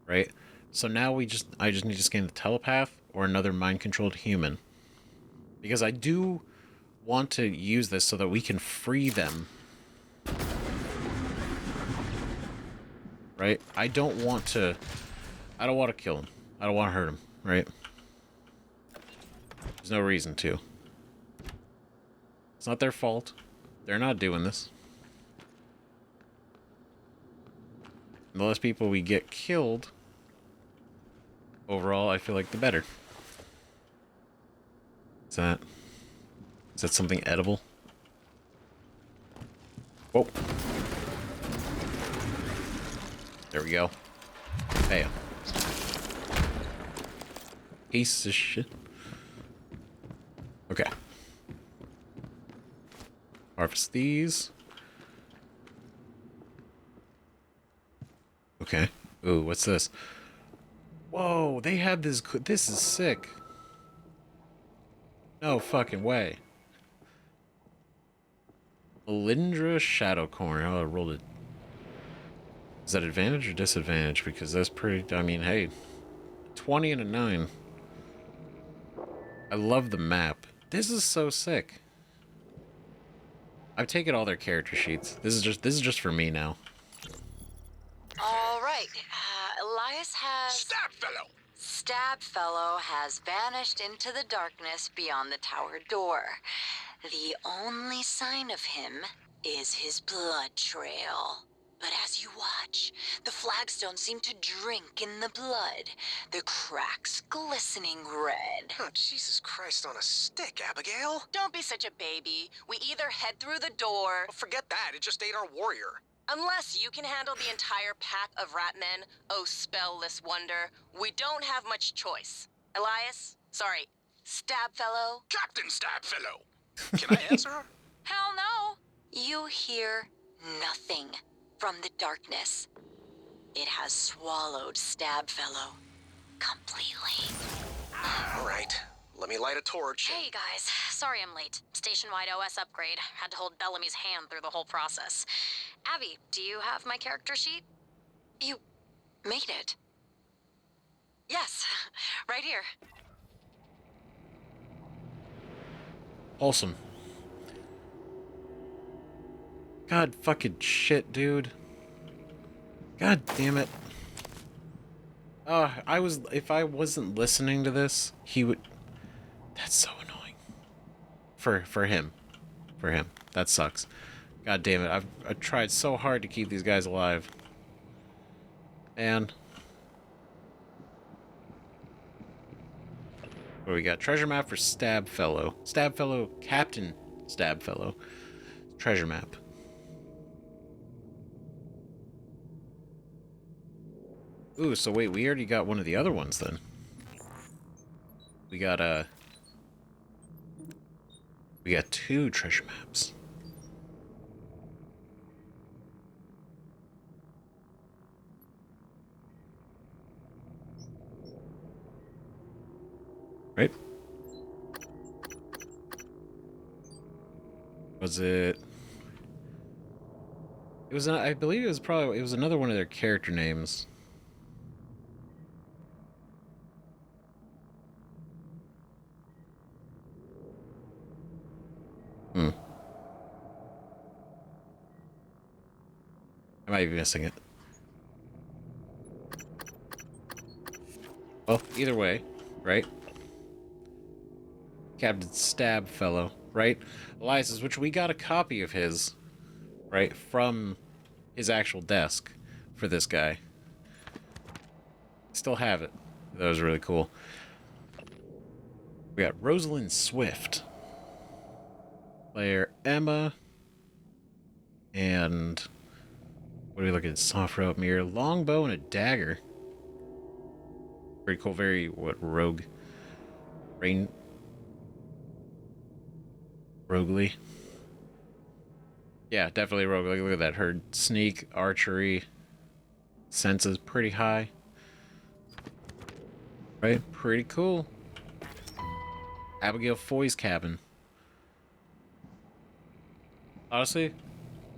Right? So now I just need to scan the telepath or another mind-controlled human. Because I do want to use this so that we can free them. Right? I don't want to kill them. I don't want to hurt them. Right? There's no reason to. It's not their fault. They're not doing this. The less people we get killed, overall, I feel like the better. Is that something edible? Whoa. There we go. Bam. Piece of shit. Okay. Harvest these. Okay. Ooh, what's this? Whoa, they had this. This is sick. No fucking way. Melindra Shadowcorn. Oh, I rolled it. Is that advantage or disadvantage? Because that's pretty... I mean, hey. 20 and a 9. I love the map. This is so sick. I've taken all their character sheets. This is just for me now. All right. Elias has... Stab Fellow has vanished into the darkness beyond the tower door. The only sign of him is his blood trail. But as you watch, the flagstones seem to drink in the blood, the cracks glistening red. Oh, Jesus Christ on a stick, Abigail. Don't be such a baby. We either head through the door... Forget that, it just ate our warrior. Unless you can handle the entire pack of rat men, oh spell-less wonder, we don't have much choice. Elias? Sorry, Stabfellow? Captain Stabfellow! Can I answer her? Hell no! You hear nothing from the darkness. It has swallowed Stabfellow completely. All right, let me light a torch. Hey guys, sorry I'm late. Station-wide OS upgrade. Had to hold Bellamy's hand through the whole process. Abby, do you have my character sheet? You made it. Yes, right here. Awesome. God fucking shit, dude. God damn it. If I wasn't listening to this, he would... That's so annoying. For him. For him. That sucks. God damn it. I've tried so hard to keep these guys alive. And... What do we got? Treasure map for Stabfellow. Stabfellow, Captain Stabfellow. Treasure map. Ooh, so wait, we already got one of the other ones then. We got two treasure maps. Right? Was it? It was. I believe it was probably. It was another one of their character names. I might be missing it. Well, either way, right? Captain Stabfellow, right? Elias, which we got a copy of his, right, from his actual desk for this guy. Still have it. That was really cool. We got Rosalind Swift, player Emma, and what are we looking at? Soft rope mirror, longbow, and a dagger. Very cool. Very roguely. Yeah, definitely roguely. Look at that. Her sneak, archery, sense is pretty high. Right? Pretty cool. Abigail Foy's cabin. Honestly,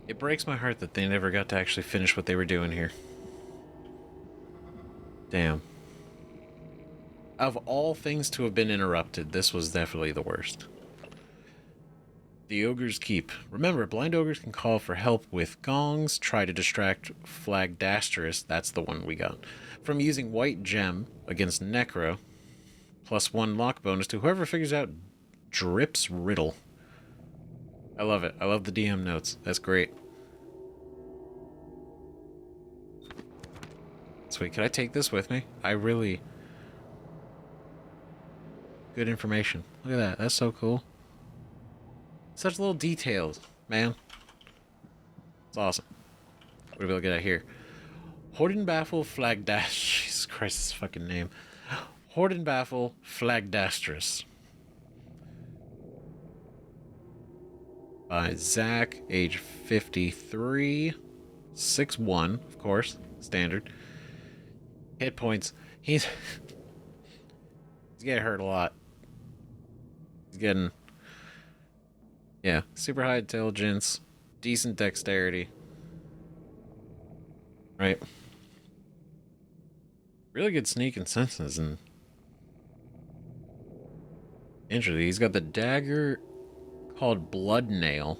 it breaks my heart that they never got to actually finish what they were doing here. Damn. Of all things to have been interrupted, this was definitely the worst. The Ogre's Keep. Remember, blind ogres can call for help with gongs, try to distract Flagdasterus, that's the one we got, from using white gem against Necro, +1 lock bonus to whoever figures out Drip's riddle. I love it. I love the DM notes. That's great. Sweet, can I take this with me? I really... Good information. Look at that. That's so cool. Such little details, man. It's awesome. What are we looking at here? Hordenbaffle Flagdash. Jesus Christ, this fucking name. Hordenbaffle Flagdastrus. By Zach, age 53. 6'1", of course. Standard. Hit points. He's getting hurt a lot. He's getting... Yeah, super high intelligence, decent dexterity. Right. Really good sneak and senses, and interesting. He's got the dagger called Blood Nail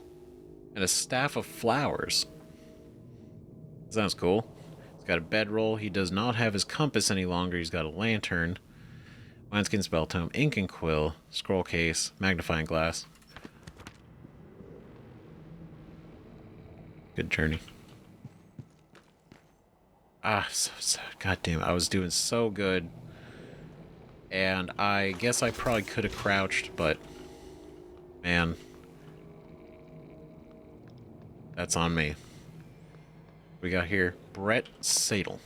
and a staff of flowers. Sounds cool. He's got a bedroll. He does not have his compass any longer. He's got a lantern, wineskin spell tome, ink and quill, scroll case, magnifying glass. Good journey. So god damn it. I was doing so good. And I guess I probably could have crouched, but man, that's on me. We got here Brett Sadel.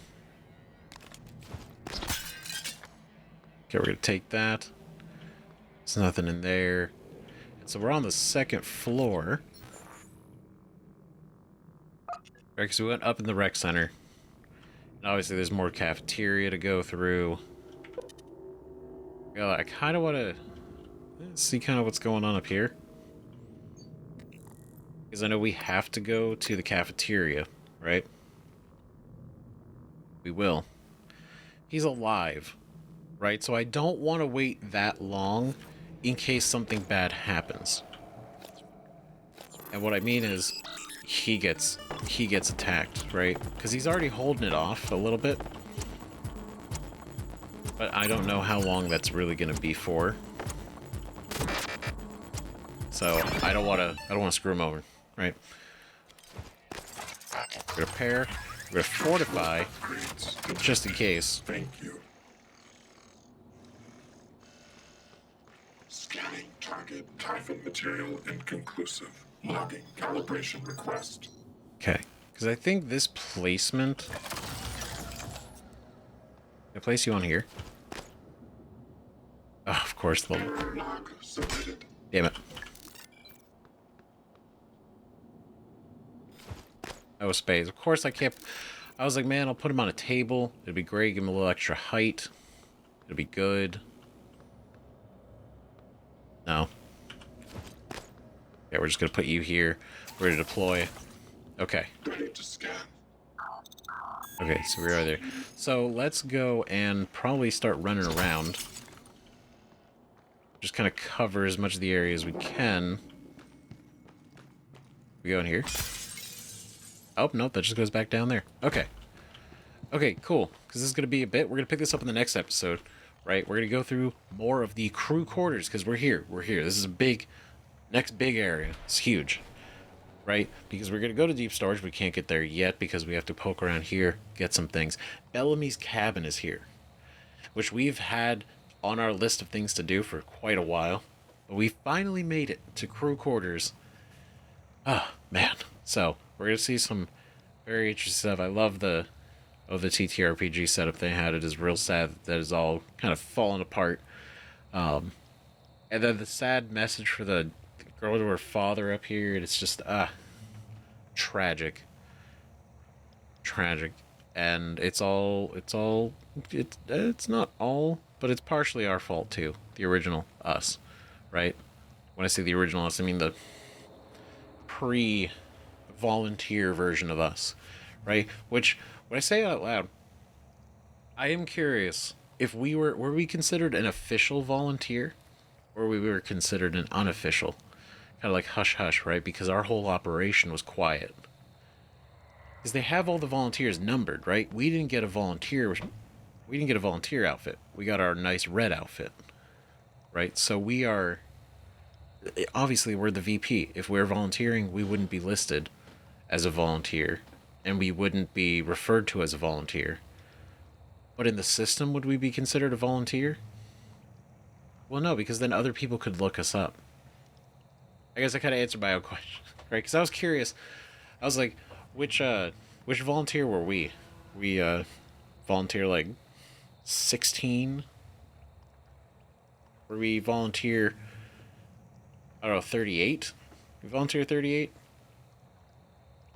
Okay, we're gonna take that. There's nothing in there. And so we're on the second floor. Right, because we went up in the rec center. And obviously there's more cafeteria to go through. Yeah, I kind of want to see kind of what's going on up here. Because I know we have to go to the cafeteria, right? We will. He's alive, right? So I don't want to wait that long in case something bad happens. And what I mean is he gets attacked, right? Because he's already holding it off a little bit. But I don't know how long that's really going to be for. So I don't want to screw him over, right? We're going to pair. We're going to fortify, just in case. Thank you. Scanning target typhon material inconclusive. Logging calibration request. Okay, because I think this placement... I place you on here. Oh, of course, the... Log submitted. Damn it. That was space. Of course, I kept... I was like, man, I'll put him on a table. It'd be great. Give him a little extra height. It'd be good. No. Yeah, we're just going to put you here. Ready to deploy. Okay. Ready to scan. Okay, so we are there. So let's go and probably start running around. Just kind of cover as much of the area as we can. We go in here. Oh, nope, that just goes back down there. Okay. Okay, cool. Because this is going to be a bit... We're going to pick this up in the next episode, right? We're going to go through more of the crew quarters, because we're here. We're here. This is a big... Next big area. It's huge. Right? Because we're going to go to deep storage. We can't get there yet, because we have to poke around here, get some things. Bellamy's cabin is here, which we've had on our list of things to do for quite a while. But we finally made it to crew quarters. Oh, man. So... We're going to see some very interesting stuff. I love the TTRPG setup they had. It is real sad that is all kind of falling apart. And then the sad message for the girl to her father up here. It's just, tragic. Tragic. And it's not all, but it's partially our fault too. The original us, right? When I say the original us, I mean the volunteer version of us, right? Which, when I say it out loud, I am curious if were we considered an official volunteer, or we were considered an unofficial, kind of like hush hush, right? Because our whole operation was quiet. Because they have all the volunteers numbered, right? We didn't get a volunteer outfit. We got our nice red outfit, right? So we are, obviously we're the VP. If we're volunteering, we wouldn't be listed as a volunteer, and we wouldn't be referred to as a volunteer. But in the system, would we be considered a volunteer? Well, no, because then other people could look us up. I guess I kind of answered my own question, right? Because I was curious. I was like, which volunteer were we? We volunteer like 16? Were we volunteer, I don't know, 38? We volunteer 38?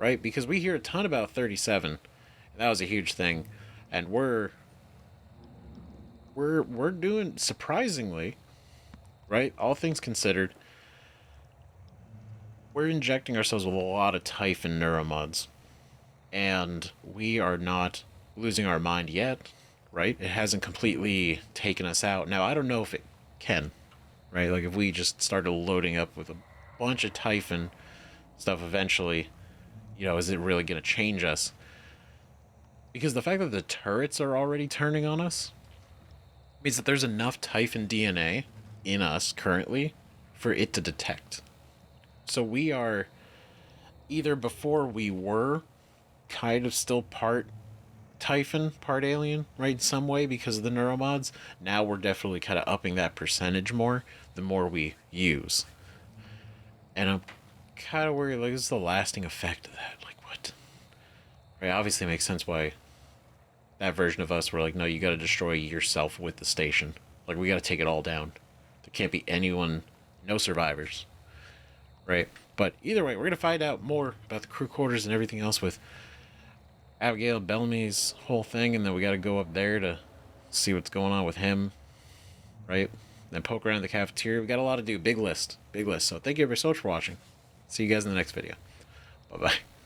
Right? Because we hear a ton about 37. And that was a huge thing. And we're doing surprisingly, right? All things considered, we're injecting ourselves with a lot of Typhon neuromods. And we are not losing our mind yet, right? It hasn't completely taken us out. Now, I don't know if it can, right? Like if we just started loading up with a bunch of Typhon stuff eventually, you know, is it really going to change us? Because the fact that the turrets are already turning on us means that there's enough Typhon DNA in us currently for it to detect. So we are either, before we were kind of still part Typhon, part alien, right, in some way because of the neuromods. Now we're definitely kind of upping that percentage more the more we use. And I'm kind of worried, like, this is the lasting effect of that. Like, Right? Obviously, it makes sense why that version of us were like, no, you got to destroy yourself with the station. Like, we got to take it all down. There can't be anyone, no survivors. Right? But either way, we're going to find out more about the crew quarters and everything else with Abigail Bellamy's whole thing, and then we got to go up there to see what's going on with him. Right? Then poke around the cafeteria. We got a lot to do. Big list. Big list. So thank you everybody so much for watching. See you guys in the next video. Bye-bye.